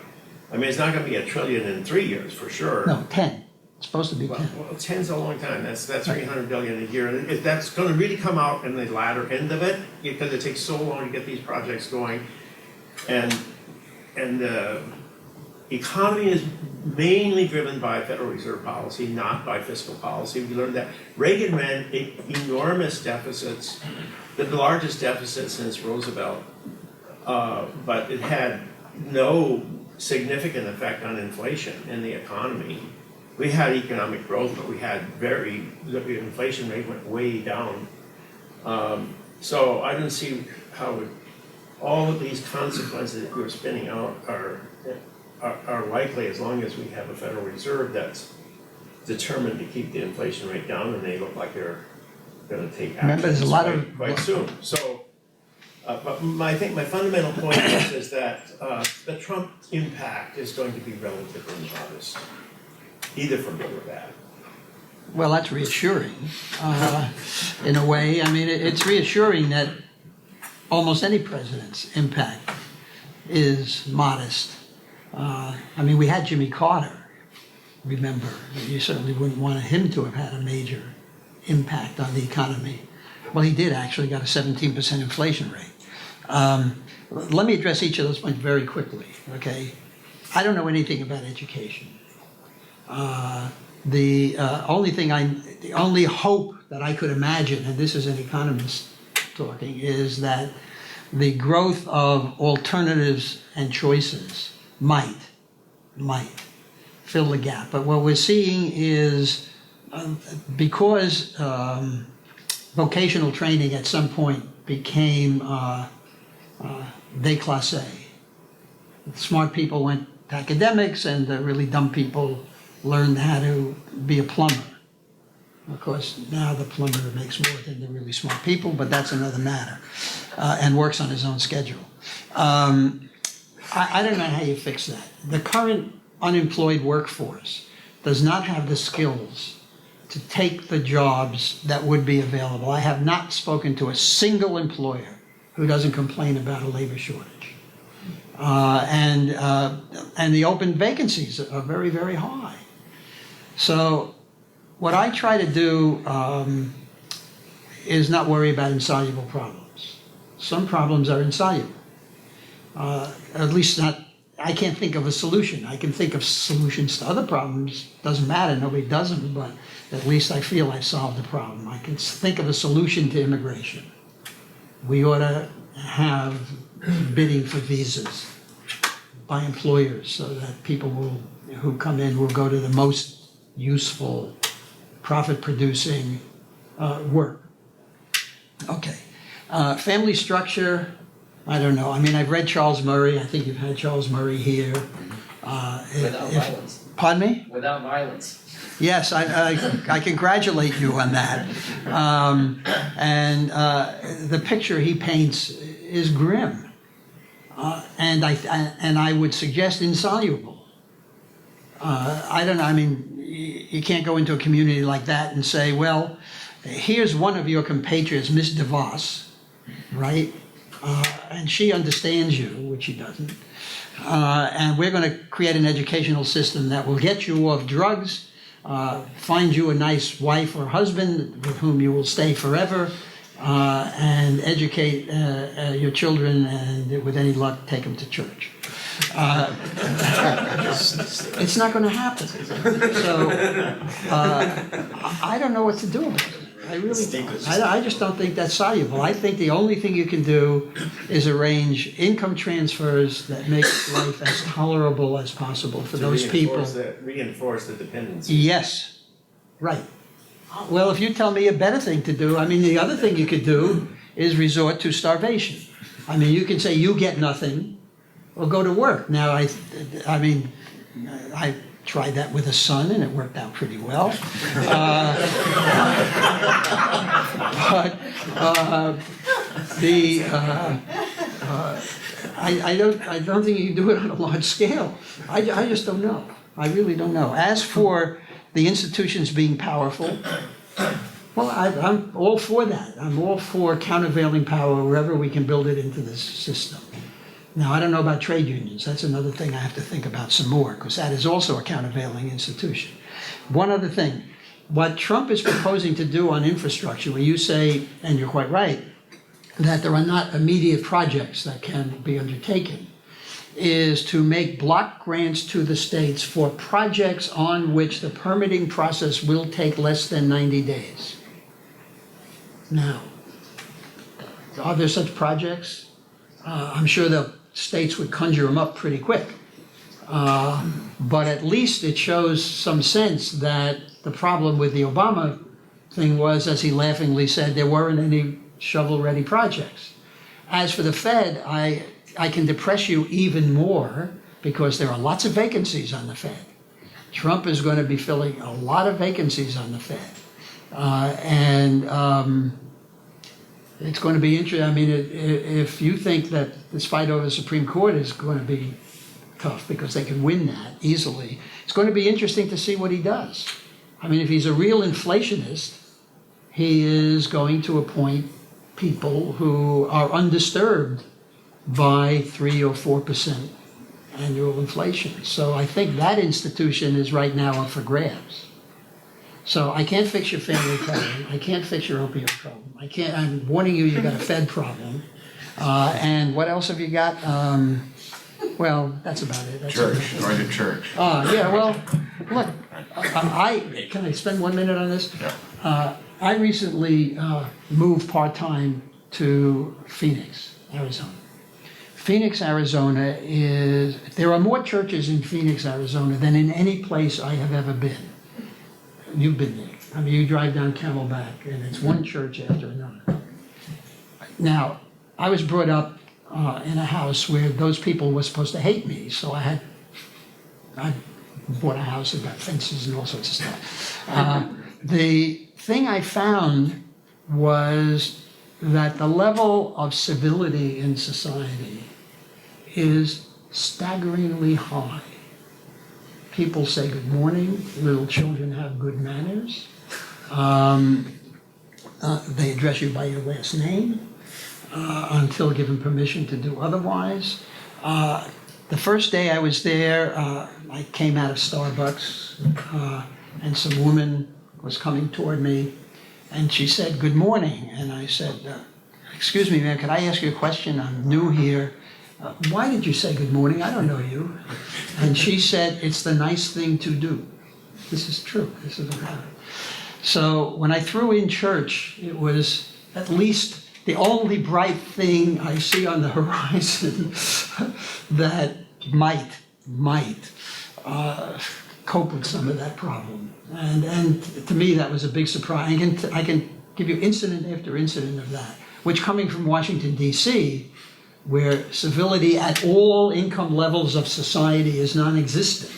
I mean, it's not going to be $1 trillion in 3 years for sure. No, 10. It's supposed to be 10. Well, 10's a long time. That's $300 billion a year. And if that's going to really come out in the latter end of it, because it takes so long to get these projects going, and the economy is mainly driven by Federal Reserve policy, not by fiscal policy. We learned that Reagan ran enormous deficits, the largest deficit since Roosevelt, but it had no significant effect on inflation in the economy. we had economic growth, but we had the inflation rate went way down. So I don't see how all of these consequences that we're spinning out are likely as long as we have a Federal Reserve that's determined to keep the inflation rate down, and they look like they're going to take action Remember, there's a lot of quite soon. So, but I think my fundamental point is that the Trump impact is going to be relatively modest, either for good or bad. Well, that's reassuring in a way. I mean, it's reassuring that almost any president's impact is modest. I mean, we had Jimmy Carter, remember. You certainly wouldn't want him to have had a major impact on the economy. Well, he did actually, got a 17% inflation rate. Let me address each of those points very quickly, okay? I don't know anything about education. The only hope that I could imagine, and this is an economist talking, is that the growth of alternatives and choices might fill the gap. But what we're seeing is because vocational training at some point became déclassé. Smart people went to academics, and the really dumb people learned how to be a plumber. Of course, now the plumber makes more than the really smart people, but that's another matter, and works on his own schedule. I don't know how you fix that. The current unemployed workforce does not have the skills to take the jobs that would be available. I have not spoken to a single employer who doesn't complain about a labor shortage. And the open vacancies are very, very high. So what I try to do is not worry about insoluble problems. Some problems are insoluble. At least not, I can't think of a solution. I can think of solutions to other problems. Doesn't matter, nobody does them, but at least I feel I've solved the problem. I can think of a solution to immigration. We ought to have bidding for visas by employers so that people who come in will go to the most useful, profit-producing work. Okay. Family structure, I don't know. I mean, I've read Charles Murray. I think you've had Charles Murray here. Without violence. Pardon me? Without violence. Yes, I congratulate you on that. And the picture he paints is grim, and I would suggest insoluble. I don't know. I mean, you can't go into a community like that and say, well, here's one of your compatriots, Miss DeVos, right? And she understands you, which she doesn't. And we're going to create an educational system that will get you off drugs, find you a nice wife or husband with whom you will stay forever, and educate your children, and with any luck, take them to church. It's not going to happen. So I don't know what to do about it. I really don't. I just don't think that's soluble. I think the only thing you can do is arrange income transfers that make life as tolerable as possible for those people. Reinforce the dependency. Yes, right. Well, if you tell me a better thing to do, I mean, the other thing you could do is resort to starvation. I mean, you can say you get nothing or go to work. Now, I mean, I tried that with a son, and it worked out pretty well. I don't think you can do it on a large scale. I just don't know. I really don't know. As for the institutions being powerful, well, I'm all for that. I'm all for countervailing power wherever we can build it into this system. Now, I don't know about trade unions. That's another thing I have to think about some more, because that is also a countervailing institution. One other thing. What Trump is proposing to do on infrastructure, where you say, and you're quite right, that there are not immediate projects that can be undertaken, is to make block grants to the states for projects on which the permitting process will take less than 90 days. Now, are there such projects? I'm sure the states would conjure them up pretty quick. But at least it shows some sense that the problem with the Obama thing was, as he laughingly said, there weren't any shovel-ready projects. As for the Fed, I can depress you even more because there are lots of vacancies on the Fed. Trump is going to be filling a lot of vacancies on the Fed. It's going to be interesting. I mean, if you think that this fight over the Supreme Court is going to be tough because they can win that easily, it's going to be interesting to see what he does. I mean, if he's a real inflationist, he is going to appoint people who are undisturbed by 3 or 4% annual inflation. So I think that institution is right now up for grabs. So I can't fix your family problem. I can't fix your opioid problem. I'm warning you, you got a Fed problem. And what else have you got? Well, that's about it. That's Church, it. going to church. Yeah, well, look, can I spend 1 minute on this? Yeah. I recently moved part-time to Phoenix, Arizona. Phoenix, Arizona there are more churches in Phoenix, Arizona than in any place I have ever been. You've been there. I mean, you drive down Camelback and it's one church after another. Now, I was brought up in a house where those people were supposed to hate me, so I bought a house and got fences and all sorts of stuff. The thing I found was that the level of civility in society is staggeringly high. People say good morning, little children have good manners. They address you by your last name until given permission to do otherwise. The first day I was there, I came out of Starbucks and some woman was coming toward me and she said, good morning. And I said, excuse me, ma'am, could I ask you a question? I'm new here. Why did you say good morning? I don't know you. And she said, it's the nice thing to do. This is true. This is what happened. So when I threw in church, it was at least the only bright thing I see on the horizon that might cope with some of that problem. And to me, that was a big surprise. I can give you incident after incident of that, which coming from Washington, D.C., where civility at all income levels of society is non-existent,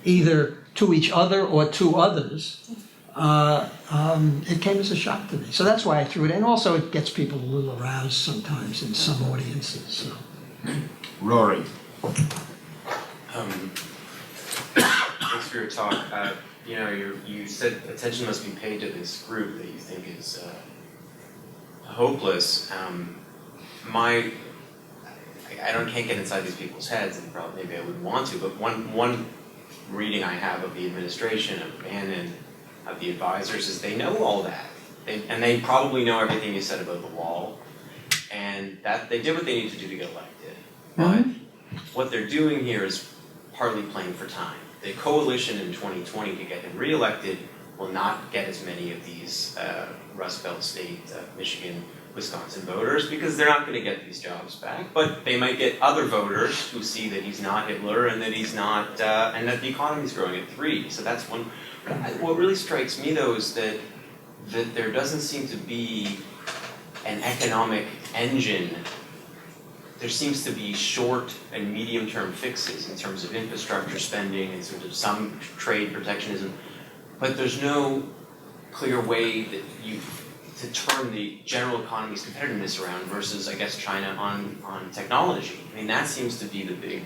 either to each other or to others, it came as a shock to me. So that's why I threw it in. Also, it gets people a little aroused sometimes in some audiences. So. Rory. Thanks for your talk. You said attention must be paid to this group that you think is hopeless. Can't get inside these people's heads, and probably maybe I would want to, but one reading I have of the administration, of Bannon, of the advisors, is they know all that. They probably know everything you said about the wall, and that they did what they needed to do to get elected. But what they're doing here is partly playing for time. The coalition in 2020 to get him reelected will not get as many of these Rust Belt state, Michigan, Wisconsin voters, because they're not going to get these jobs back. But they might get other voters who see that he's not Hitler and that he's not, and that the economy's growing at 3. So that's one. What really strikes me, though, is that there doesn't seem to be an economic engine. There seems to be short and medium-term fixes in terms of infrastructure spending, in terms of some trade protectionism, but there's no clear way that to turn the general economy's competitiveness around versus, I guess, China on technology. I mean, that seems to be the big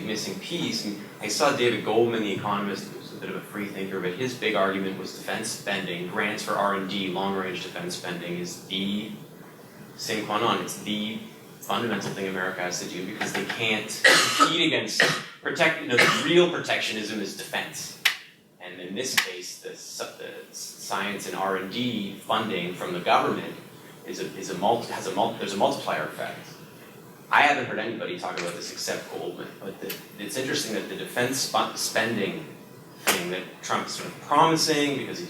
missing piece. And I saw David Goldman, the economist, who's a bit of a free thinker, but his big argument was defense spending, grants for R&D, long-range defense spending is the sine qua non. It's the fundamental thing America has to do because they can't compete against the real protectionism is defense. And in this case, the science and R&D funding from the government there's a multiplier effect. I haven't heard anybody talk about this except Goldman, but it's interesting that the defense spending thing that Trump's sort of promising because he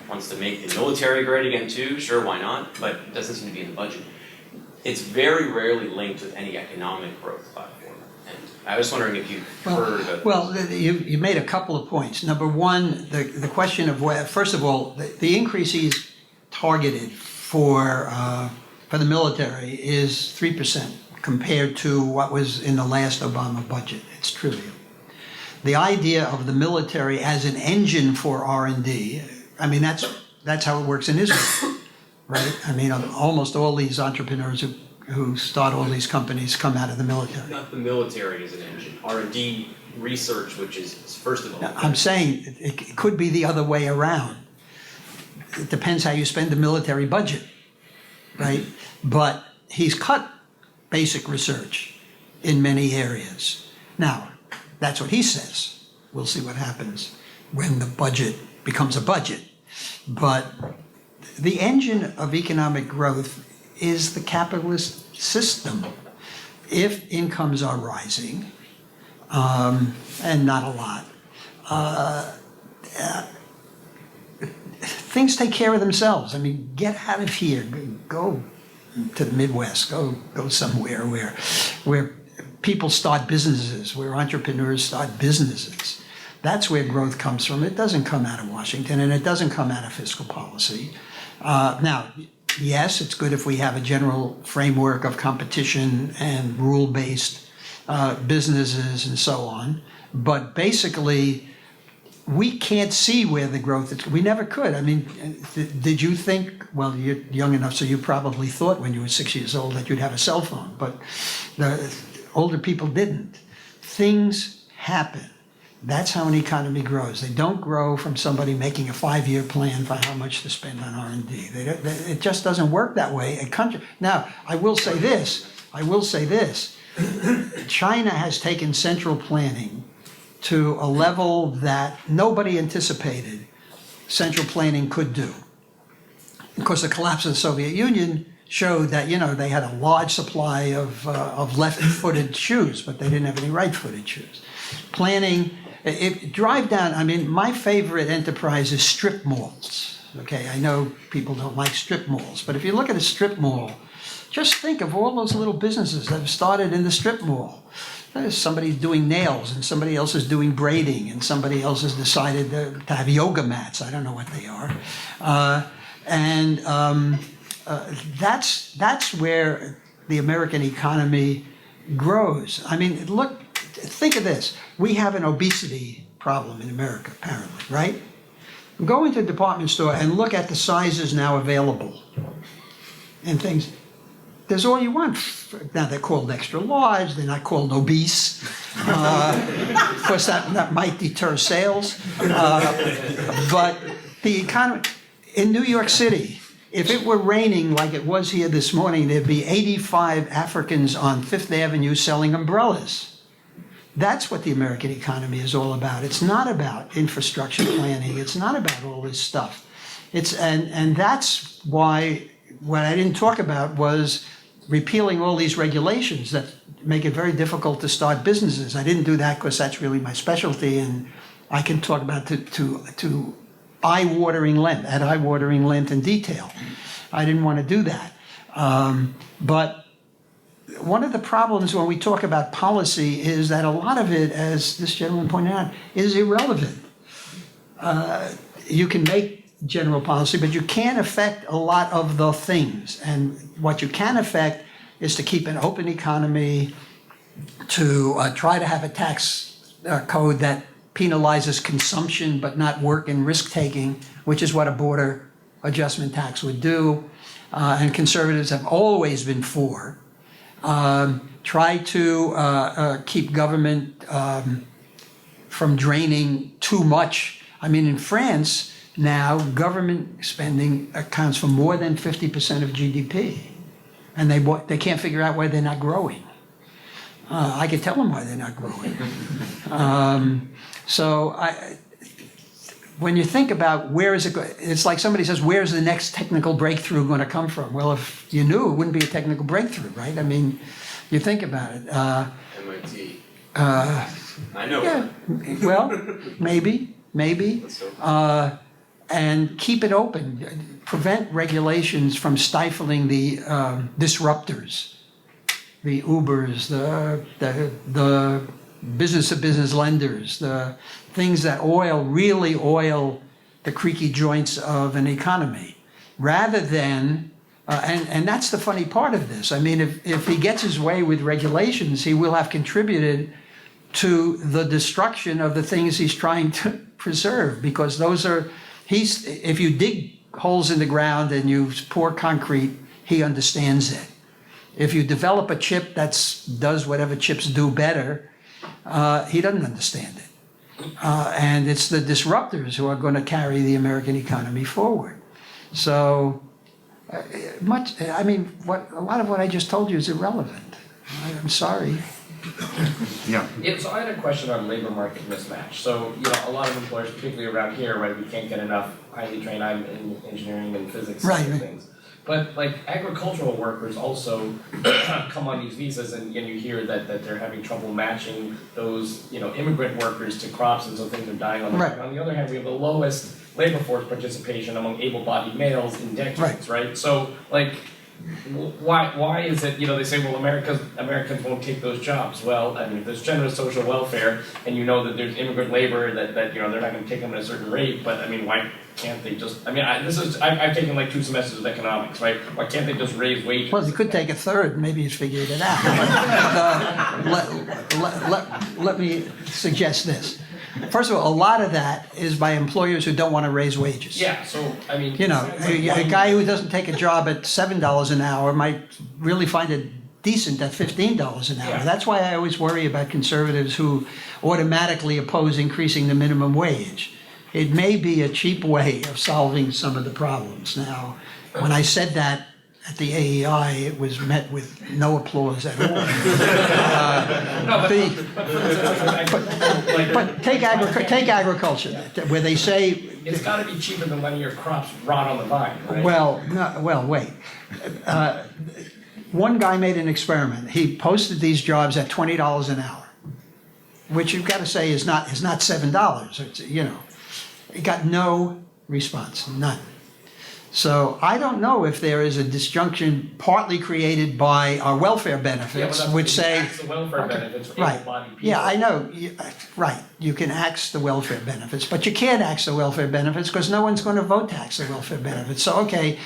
wants to make the military great again too, sure, why not, but it doesn't seem to be in the budget. It's very rarely linked with any economic growth platform. And I was wondering if you've heard of. Well, you made a couple of points. Number one, the question of where, first of all, the increase he's targeted for the military is 3% compared to what was in the last Obama budget. It's trivial. The idea of the military as an engine for R&D, I mean, that's how it works in Israel, right? I mean, almost all these entrepreneurs who start all these companies come out of the military. Not the military as an engine, R&D research, which is first of all. Now, I'm saying it could be the other way around. It depends how you spend the military budget, right? But he's cut basic research in many areas. Now, that's what he says. We'll see what happens when the budget becomes a budget. But the engine of economic growth is the capitalist system. If incomes are rising, and not a lot, things take care of themselves. I mean, get out of here, go to the Midwest, go somewhere where people start businesses, where entrepreneurs start businesses. That's where growth comes from. It doesn't come out of Washington, and it doesn't come out of fiscal policy. Now, yes, it's good if we have a general framework of competition and rule-based businesses and so on, but basically, we can't see where the growth is. We never could. I mean, did you think, well, you're young enough, so you probably thought when you were 6 years old that you'd have a cell phone, but the older people didn't. Things happen. That's how an economy grows. They don't grow from somebody making a 5-year plan for how much to spend on R&D. It just doesn't work that way. Now, I will say this. China has taken central planning to a level that nobody anticipated central planning could do. Of course, the collapse of the Soviet Union showed that, they had a large supply of left-footed shoes, but they didn't have any right-footed shoes. Planning, drive down, I mean, my favorite enterprise is strip malls. Okay, I know people don't like strip malls, but if you look at a strip mall, just think of all those little businesses that have started in the strip mall. Somebody's doing nails, and somebody else is doing braiding, and somebody else has decided to have yoga mats. I don't know what they are. That's where the American economy grows. I mean, think of this. We have an obesity problem in America, apparently, right? Go into a department store and look at the sizes now available and things. There's all you want. Now, they're called extra large. They're not called obese. Of course, that might deter sales. But the economy, in New York City, if it were raining like it was here this morning, there'd be 85 Africans on Fifth Avenue selling umbrellas. That's what the American economy is all about. It's not about infrastructure planning. It's not about all this stuff. And that's why what I didn't talk about was repealing all these regulations that make it very difficult to start businesses. I didn't do that because that's really my specialty, and I can talk about to eye-watering length and detail. I didn't want to do that. But one of the problems when we talk about policy is that a lot of it, as this gentleman pointed out, is irrelevant. You can make general policy, but you can't affect a lot of the things. And what you can affect is to keep an open economy, to try to have a tax code that penalizes consumption but not work and risk-taking, which is what a border adjustment tax would do. And conservatives have always been for. Try to keep government from draining too much. I mean, in France, now, government spending accounts for more than 50% of GDP, and they can't figure out why they're not growing. I can tell them why they're not growing. When you think about where is it going, it's like somebody says, where's the next technical breakthrough going to come from? Well, if you knew, it wouldn't be a technical breakthrough, right? I mean, you think about it. MIT. I know. Yeah, well, maybe. And keep it open. Prevent regulations from stifling the disruptors. the Ubers, the business-to-business lenders, the things that really oil the creaky joints of an economy, rather than, and that's the funny part of this. I mean, if he gets his way with regulations, he will have contributed to the destruction of the things he's trying to preserve, because if you dig holes in the ground and you pour concrete, he understands it. If you develop a chip that does whatever chips do better, he doesn't understand it. And it's the disruptors who are going to carry the American economy forward. So a lot of what I just told you is irrelevant. I'm sorry. Yeah. Yeah, so I had a question on labor market mismatch. So, a lot of employers, particularly around here, right, we can't get enough highly trained, I'm in engineering and physics and things. But like agricultural workers also come on these visas, and you hear that they're having trouble matching those, immigrant workers to crops, and so things are dying on the Right. farm. On the other hand, we have the lowest labor force participation among able-bodied males in decades, right? So like, why is it, they say, well, Americans won't take those jobs. Well, I mean, if there's generous social welfare and that there's immigrant labor that they're not going to take them at a certain rate, but I mean, why can't they just, I've taken like 2 semesters of economics, right? Why can't they just raise wages? Well, he could take a third, maybe he's figured it out. Let me suggest this. First of all, a lot of that is by employers who don't want to raise wages. Yeah, so, I mean. A guy who doesn't take a job at $7 an hour might really find it decent at $15 an hour. Yeah. That's why I always worry about conservatives who automatically oppose increasing the minimum wage. It may be a cheap way of solving some of the problems. Now, when I said that at the AEI, it was met with no applause at all. But take agriculture, where they say It's got to be cheaper than letting your crops rot on the vine, right? wait. One guy made an experiment. He posted these jobs at $20 an hour, which you've got to say is not $7. It's, He got no response, none. So I don't know if there is a disjunction partly created by our welfare benefits, which say tax the welfare benefits for right. able-bodied people. Yeah, I know. Right. You can axe the welfare benefits, but you can't axe the welfare benefits because no one's going to vote tax the welfare benefits. So okay,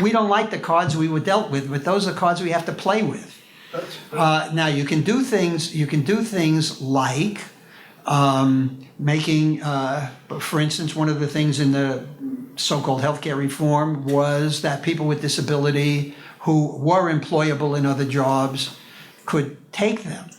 we don't like the cards we were dealt with, but those are cards we have to play with. Now you can do things. You can do things like making, for instance, one of the things in the so-called healthcare reform was that people with disability who were employable in other jobs could take them,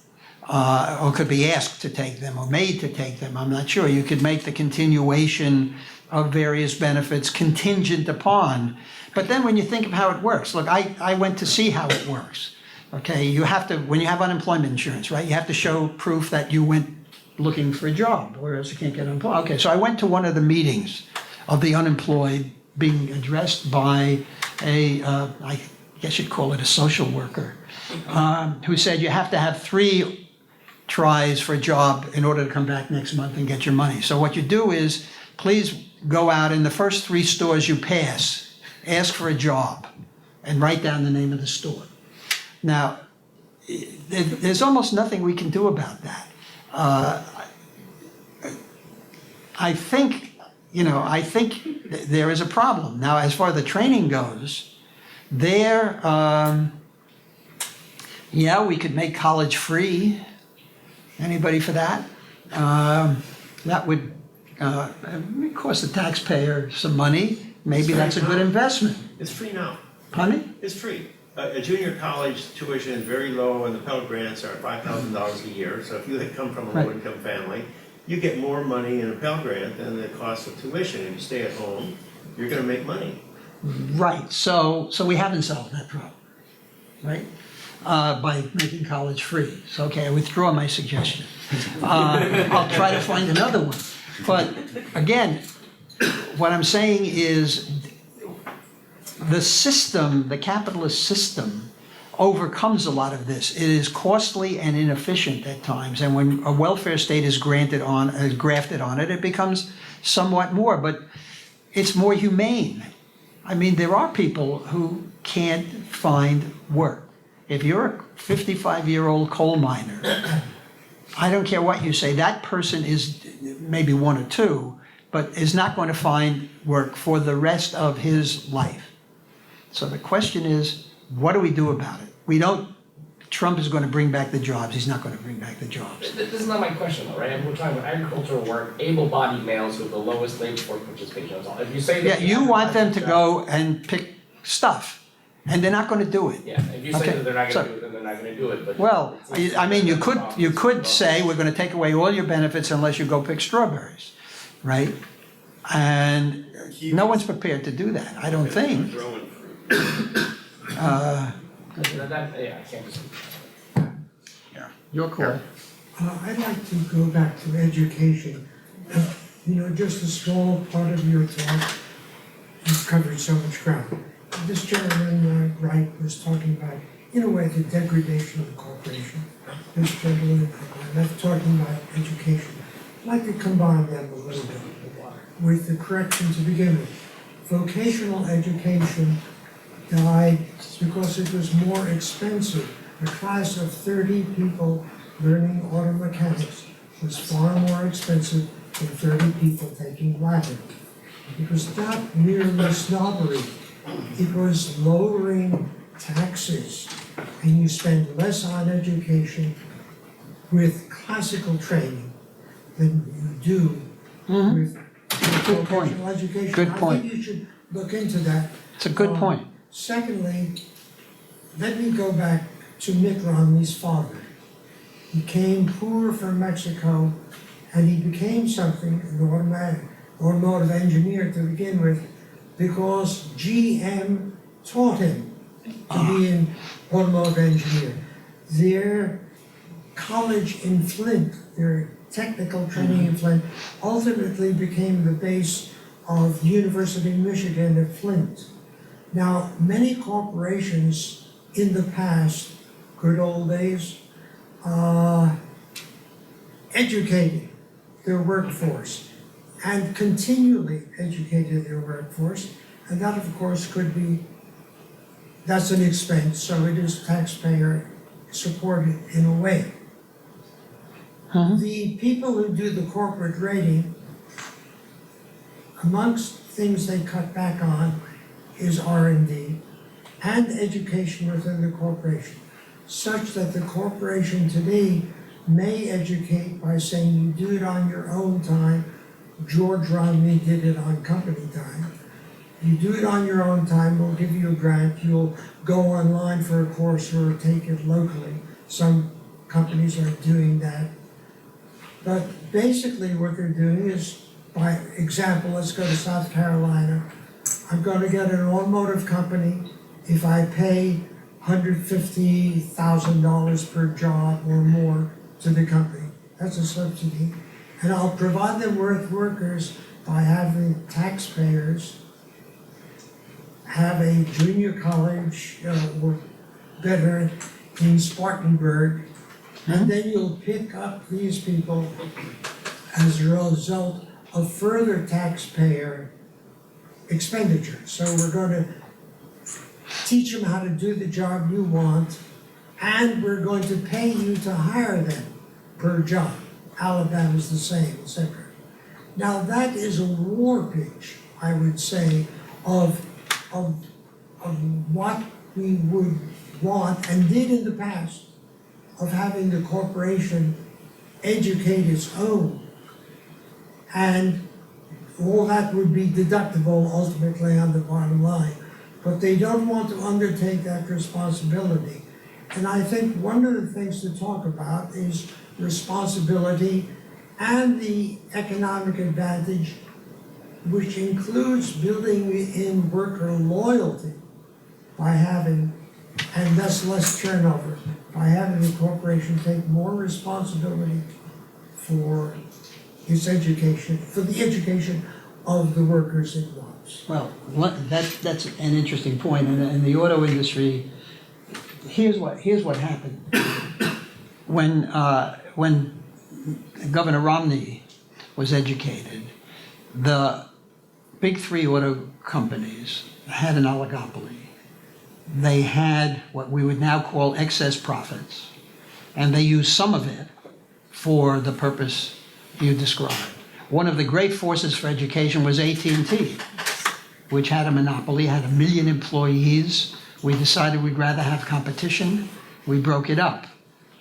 or could be asked to take them, or made to take them. I'm not sure. You could make the continuation of various benefits contingent upon. But then when you think of how it works, look, I went to see how it works. Okay, you have to, when you have unemployment insurance, right, you have to show proof that you went looking for a job, or else you can't get unemployed. Okay, so I went to one of the meetings of the unemployed being addressed by I guess you'd call it a social worker, who said you have to have 3 tries for a job in order to come back next month and get your money. So what you do is, please go out in the first 3 stores you pass, ask for a job, and write down the name of the store. Now, there's almost nothing we can do about that. I think there is a problem. Now, as far as the training goes, we could make college free. Anybody for that? That would cost the taxpayer some money. Maybe that's a good investment. It's free now. Honey? It's free. A junior college tuition is very low, and the Pell Grants are $5,000 a year. So if you had come from a low-income family, you get more money in a Pell Grant than the cost of tuition. If you stay at home, you're going to make money. Right. So we haven't solved that problem, right? By making college free. So okay, I withdraw my suggestion. I'll try to find another one. But again, what I'm saying is the system, the capitalist system, overcomes a lot of this. It is costly and inefficient at times, and when a welfare state is grafted on it, it becomes somewhat more, but it's more humane. I mean, there are people who can't find work. if you're a 55-year-old coal miner, I don't care what you say, that person is maybe one or two, but is not going to find work for the rest of his life. So the question is, what do we do about it? Trump is going to bring back the jobs. He's not going to bring back the jobs. This is not my question though, right? We're talking about agricultural work, able-bodied males who have the lowest labor force participation is all. If you say that. Yeah, you want them to go and pick stuff, and they're not going to do it. Yeah, if you say Okay, that they're not so- gonna do it, then they're not gonna do it, but. Well, I mean, you could say, we're going to take away all your benefits unless you go pick strawberries, right? And no one's prepared to do that, I don't think. Yeah, I can't just. Your call. I'd like to go back to education. Just a small part of your talk, you've covered so much ground. This gentleman, Wright, was talking about, in a way, the degradation of the corporation. This gentleman, left talking about education. I'd like to combine them a little bit with the correction to begin with. Vocational education died because it was more expensive. A class of 30 people learning auto mechanics was far more expensive than 30 people taking Latin. It was not merely snobbery, it was lowering taxes, and you spend less on education with classical training than you do with Good point. vocational education. Good point. I think you should look into that. It's a good point. Secondly, let me go back to Mitt Romney's father. He came poor from Mexico, and he became something, an automotive engineer to begin with, because GM taught him to be an automotive engineer. Their college in Flint, their technical training in Flint, ultimately became the base of University of Michigan at Flint. Now, many corporations in the past, good old days, educated their workforce and continually educated their workforce. And that, of course, that's an expense, so it is taxpayer supported in a way. The people who do the corporate rating, amongst things they cut back on is R&D and education within the corporation, such that the corporation today may educate by saying you do it on your own time. George Romney did it on company time. You do it on your own time, we'll give you a grant, you'll go online for a course or take it locally. Some companies are doing that. But basically what they're doing is, by example, let's go to South Carolina. I'm going to get an automotive company if I pay $150,000 per job or more to the company. That's a subsidy. And I'll provide them with workers by having taxpayers have a junior college or better in Spartanburg, and then you'll pick up these people as a result of further taxpayer expenditure. So we're going to teach them how to do the job you want, and we're going to pay you to hire them per job. Alabama's the same, etc. Now that is a warpage, I would say, of what we would want and did in the past, of having the corporation educate its own. And all that would be deductible ultimately on the bottom line. But they don't want to undertake that responsibility. And I think one of the things to talk about is responsibility and the economic advantage, which includes building in worker loyalty by having, and thus less turnover, by having the corporation take more responsibility for its education, for the education of the workers it wants. Well, that's an interesting point. In the auto industry, here's what happened. When Governor Romney was educated, the big three auto companies had an oligopoly. they had what we would now call excess profits, and they used some of it for the purpose you described. One of the great forces for education was AT&T, which had a monopoly, had 1 million employees. We decided we'd rather have competition. We broke it up.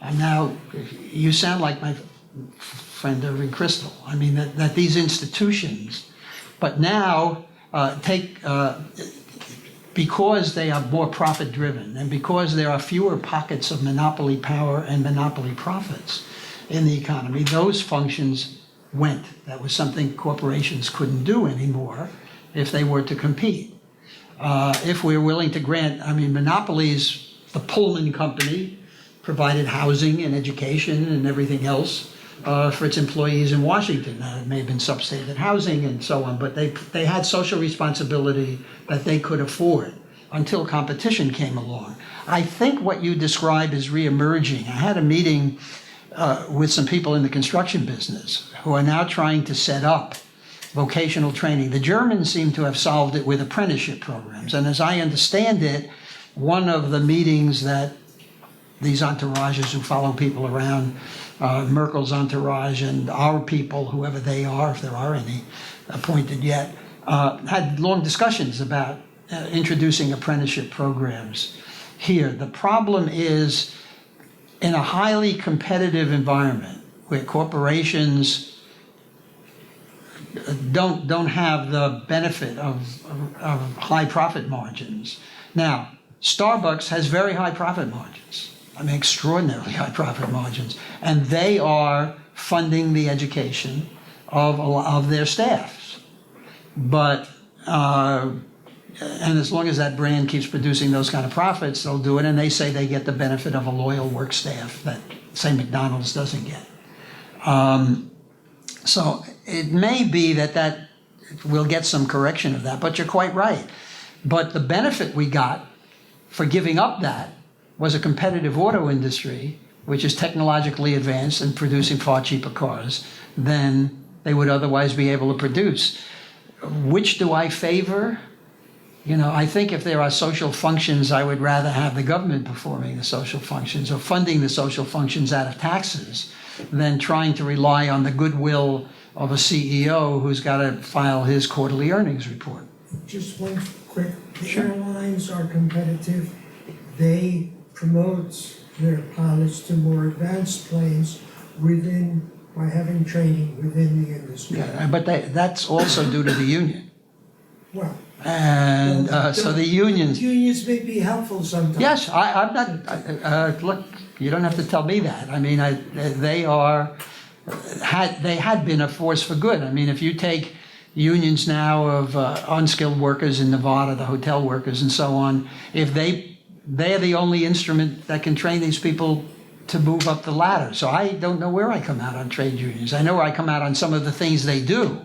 And now, you sound like my friend Irving Crystal. I mean, that these institutions, but now because they are more profit driven and because there are fewer pockets of monopoly power and monopoly profits in the economy, those functions went. That was something corporations couldn't do anymore if they were to compete. If we're willing to grant, I mean, monopolies, the Pullman Company provided housing and education and everything else for its employees in Washington. It may have been substandard housing and so on, but they had social responsibility that they could afford until competition came along. I think what you describe is reemerging. I had a meeting with some people in the construction business who are now trying to set up vocational training. The Germans seem to have solved it with apprenticeship programs. And as I understand it, one of the meetings that these entourages who follow people around, Merkel's entourage and our people, whoever they are, if there are any appointed yet, had long discussions about introducing apprenticeship programs here. The problem is, in a highly competitive environment where corporations don't have the benefit of high profit margins. Now, Starbucks has very high profit margins. I mean, extraordinarily high profit margins. And they are funding the education of their staffs. But, and as long as that brand keeps producing those kind of profits, they'll do it. And they say they get the benefit of a loyal work staff that, say, McDonald's doesn't get. So it may be that we'll get some correction of that, but you're quite right. But the benefit we got for giving up that was a competitive auto industry, which is technologically advanced and producing far cheaper cars than they would otherwise be able to produce. Which do I favor? You know, I think if there are social functions, I would rather have the government performing the social functions or funding the social functions out of taxes than trying to rely on the goodwill of a CEO who's got to file his quarterly earnings report. Just one quick, the Sure. airlines are competitive. They promote their pilots to more advanced planes by having training within the industry. Yeah, but that's also due to the union. Well, And so the unions. unions may be helpful sometimes. Yes, I'm not. Look, you don't have to tell me that. I mean, they had been a force for good. I mean, if you take unions now of unskilled workers in Nevada, the hotel workers and so on, if they're the only instrument that can train these people to move up the ladder. So I don't know where I come out on trade unions. I know where I come out on some of the things they do.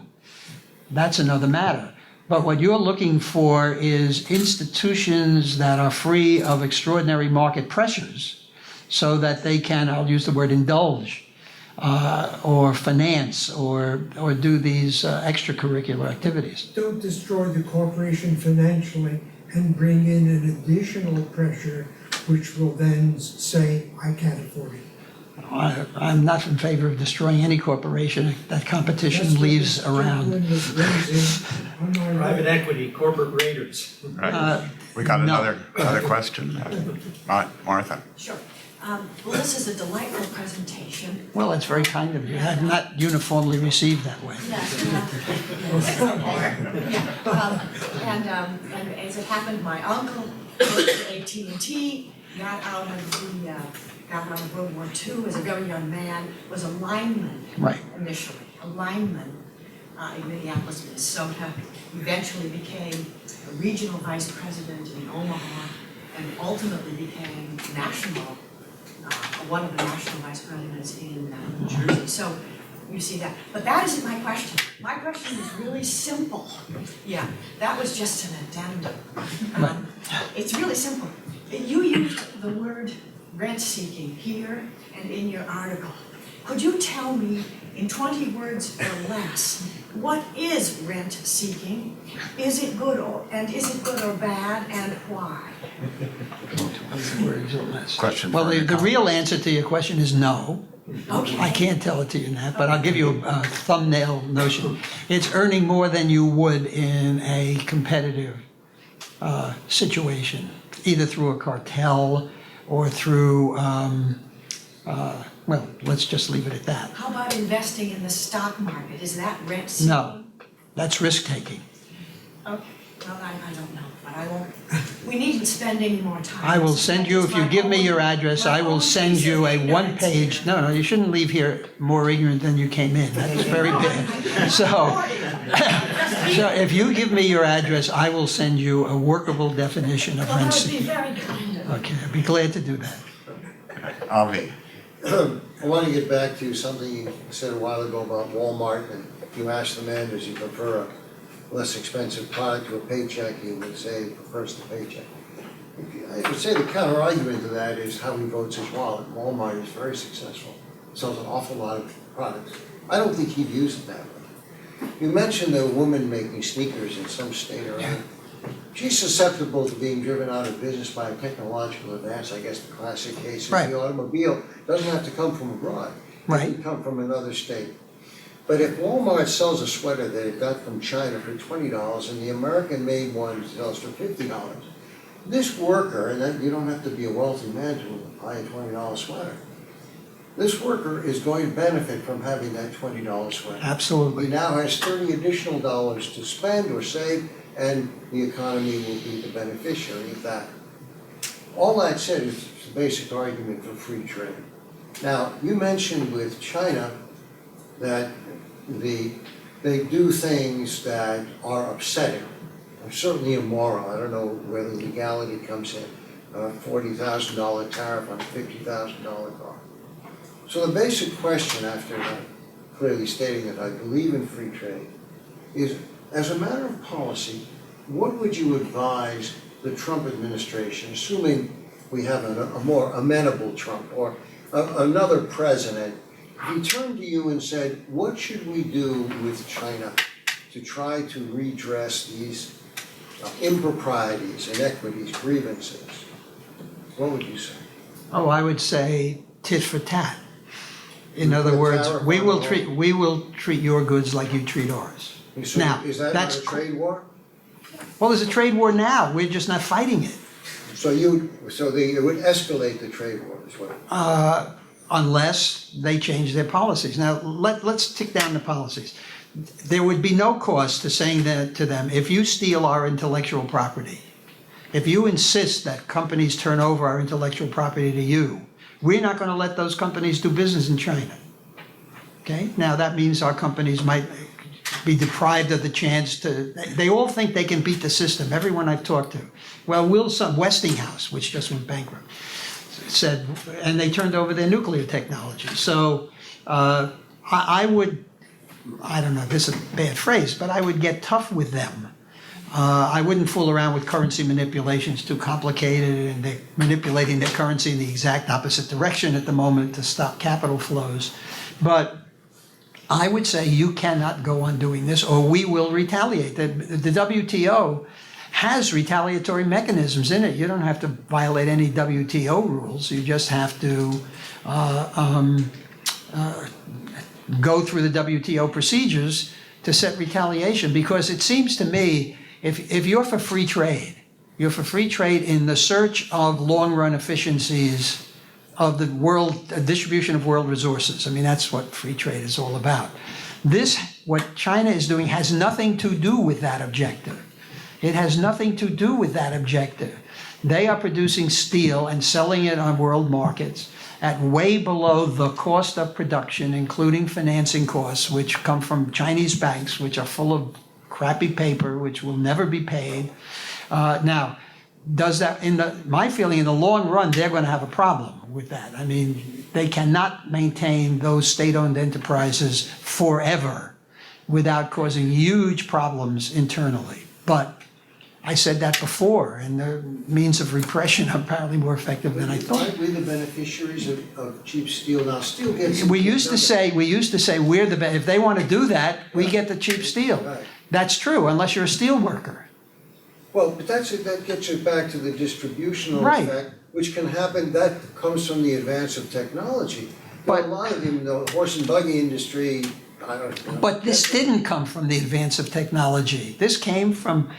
That's another matter. But what you're looking for is institutions that are free of extraordinary market pressures so that they can, I'll use the word indulge, or finance, or do these extracurricular activities. Don't destroy the corporation financially and bring in an additional pressure which will then say, I can't afford it. I'm not in favor of destroying any corporation that competition leaves around. Private equity, corporate raiders. Right. We got another question. Martha. Sure. Well, this is a delightful presentation. Well, that's very kind of you. Not uniformly received that way. And as it happened, my uncle worked at AT&T, got out of World War II as a very young man, was a lineman initially, a lineman in Minneapolis, Minnesota, eventually became a regional vice president in Omaha, and ultimately became national, one of the national vice presidents in New Jersey. So you see that. But that isn't my question. My question is really simple. Yeah, that was just an addendum. It's really simple. You used the word rent-seeking here and in your article. Could you tell me, in 20 words or less, what is rent seeking? Is it good or bad, and why? Question Well, for the an economist. real answer to your question is no. Okay. I can't tell it to you, Nat, but I'll give you a thumbnail notion. It's earning more than you would in a competitive situation, either through a cartel or through, well, let's just leave it at that. How about investing in the stock market? Is that rent seeking? No, that's risk-taking. Okay, well, I don't know, but I won't, we needn't spend any more time. I will send you, if you give me your address, I will send you a one-page, no, you shouldn't leave here more ignorant than you came in. That is very bad. So if you give me your address, I will send you a workable definition of Well, rent that would be seeking. very kind of you. Okay, I'd be glad to do that. Avi, I want to get back to something you said a while ago about Walmart, and if you ask the man, does he prefer a less expensive product to a paycheck, he would say he prefers the paycheck. I would say the counter argument to that is how he votes his wallet. Walmart is very successful, sells an awful lot of products. I don't think he'd use it that way. You mentioned a woman making sneakers in some state or other. She's susceptible to being driven out of business by a technological advance. I guess the classic case is Right. the automobile doesn't have to come from abroad. It Right. can come from another state. But if Walmart sells a sweater that it got from China for $20 and the American-made one sells for $50, this worker, and you don't have to be a wealthy man to buy a $20 sweater, this worker is going to benefit from having that $20 sweater. Absolutely. He now has $30 additional dollars to spend or save, and the economy will be the beneficiary of that. All that said is the basic argument for free trade. Now, you mentioned with China that they do things that are upsetting, or certainly immoral. I don't know where the legality comes in. A $40,000 tariff on a $50,000 car. So the basic question, after clearly stating that I believe in free trade, is, as a matter of policy, what would you advise the Trump administration, assuming we have a more amenable Trump or another president, if he turned to you and said, what should we do with China to try to redress these improprieties, inequities, grievances? What would you say? Oh, I would say tit for tat. In You other put words, tariff we on will all. treat your goods like you treat ours. So Now, is that not that's a trade war? Well, there's a trade war now. We're just not fighting it. So it would escalate the trade war as well. Unless they change their policies. Now, let's tick down the policies. There would be no cost to saying that to them, if you steal our intellectual property, if you insist that companies turn over our intellectual property to you, we're not going to let those companies do business in China. Okay? Now, that means our companies might be deprived of the chance to, they all think they can beat the system, everyone I've talked to. Well, Westinghouse, which just went bankrupt, said, and they turned over their nuclear technology. So I would, I don't know, this is a bad phrase, but I would get tough with them. I wouldn't fool around with currency manipulation. It's too complicated, and they're manipulating their currency in the exact opposite direction at the moment to stop capital flows. But I would say you cannot go on doing this, or we will retaliate. The WTO has retaliatory mechanisms in it. You don't have to violate any WTO rules. You just have to go through the WTO procedures to set retaliation. Because it seems to me, if you're for free trade, you're for free trade in the search of long-run efficiencies of the world, distribution of world resources. I mean, that's what free trade is all about. What China is doing has nothing to do with that objective. It has nothing to do with that objective. They are producing steel and selling it on world markets at way below the cost of production, including financing costs, which come from Chinese banks, which are full of crappy paper, which will never be paid. Now, does that, my feeling, in the long run, they're going to have a problem with that. I mean, they cannot maintain those state-owned enterprises forever without causing huge problems internally. But I said that before, and the means of repression are apparently more effective than I thought. Aren't we the beneficiaries of cheap steel now? Steel gets. We used to say we're the, if they want to do that, we get the cheap steel. Right. That's true, unless you're a steel worker. Well, but that gets you back to the distributional Right. effect, which can happen, that comes from the advance of technology. But a lot of them, the horse and buggy industry, I don't know. But this didn't come from the advance of technology. This came from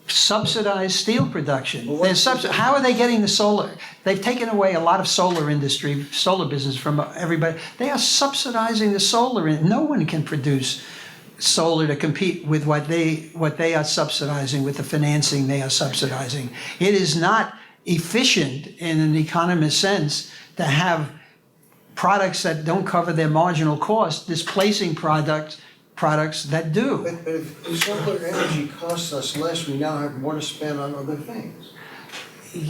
subsidized steel production. Well, what's How are they getting the solar? They've taken away a lot of solar industry, solar business from everybody. They are subsidizing the solar. No one can produce solar to compete with what they are subsidizing, with the financing they are subsidizing. It is not efficient in an economist sense to have products that don't cover their marginal cost displacing products that do. But if solar energy costs us less, we now have more to spend on other things.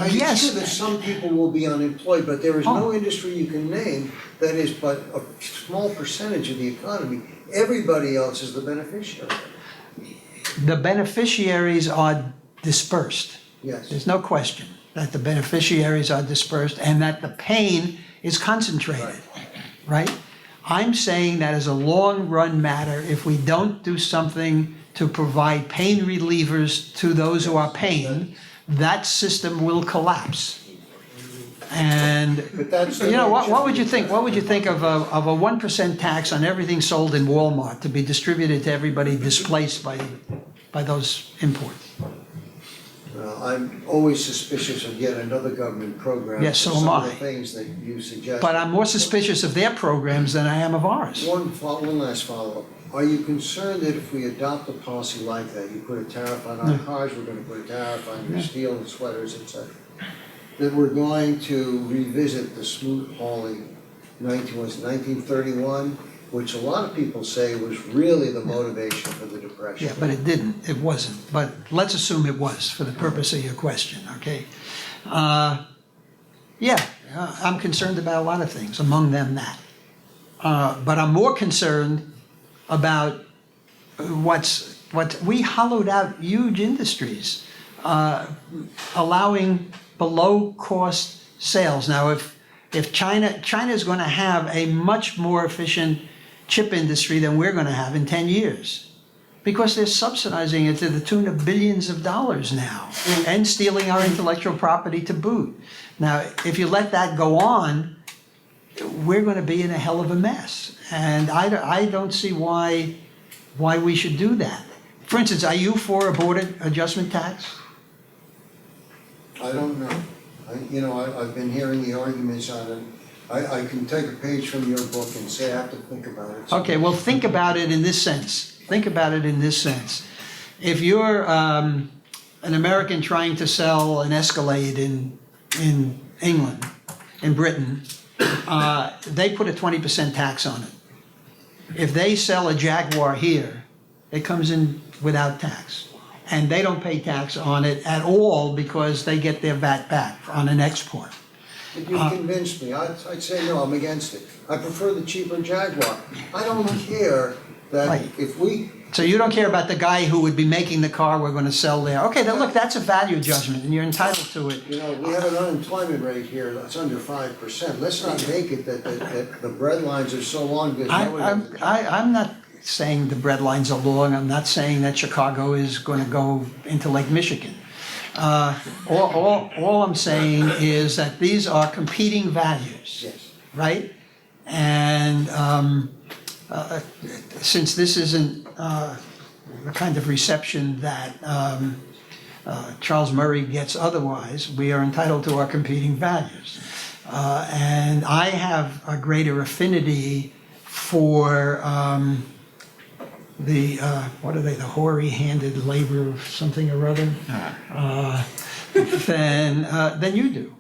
I'm Yes. sure that some people will be unemployed, but there is no industry you can name that is but a small percentage of the economy. Everybody else is the beneficiary. The beneficiaries are dispersed. Yes. There's no question that the beneficiaries are dispersed and that the pain is concentrated, right? I'm saying that as a long-run matter, if we don't do something to provide pain relievers to those who are paying, that system will collapse. And But that's you know what would you think? What would you think of a 1% tax on everything sold in Walmart to be distributed to everybody displaced by those imports? Well, I'm always suspicious of yet another government program. Yes, so for am some of I. the things that you suggest. But I'm more suspicious of their programs than I am of ours. One last follow-up. Are you concerned that if we adopt a policy like that, you put a tariff on our cars, we're gonna put a tariff on your steel and sweaters, et cetera, that we're going to revisit the smoot hauling 1931, which a lot of people say was really the motivation for the Depression? Yeah, but it didn't. It wasn't. But let's assume it was for the purpose of your question, okay? I'm concerned about a lot of things, among them that. But I'm more concerned about what we hollowed out huge industries, allowing below-cost sales. Now, if China is going to have a much more efficient chip industry than we're going to have in 10 years, because they're subsidizing it to the tune of billions of dollars now, and stealing our intellectual property to boot. Now, if you let that go on, we're going to be in a hell of a mess. And I don't see why we should do that. For instance, are you for a border adjustment tax? I don't know. I've been hearing the arguments on it. I can take a page from your book and say I have to think about it. Okay, well, think about it in this sense. Think about it in this sense. If you're an American trying to sell an Escalade in England, in Britain, they put a 20% tax on it. If they sell a Jaguar here, it comes in without tax. And they don't pay tax on it at all because they get their VAT back on an export. If you convinced me, I'd say no, I'm against it. I prefer the cheaper Jaguar. I don't care that Right. if we... So you don't care about the guy who would be making the car we're going to sell there. Okay, then look, that's a value judgment, and you're entitled to it. We have an unemployment rate here that's under 5%. Let's not make it that the bread lines are so long because I'm not saying the bread lines are long. I'm not saying that Chicago is going to go into Lake Michigan. All I'm saying is that these are competing values, Yes. right? And since this isn't the kind of reception that Charles Murray gets otherwise, we are entitled to our competing values. And I have a greater affinity for the hoary-handed labor of something or other than you do.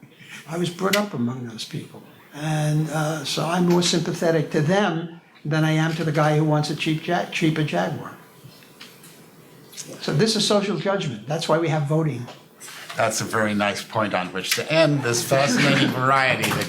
I was brought up among those people. And so I'm more sympathetic to them than I am to the guy who wants a cheaper Jaguar. So this is social judgment. That's why we have voting. That's a very nice point on which to end this fascinating variety that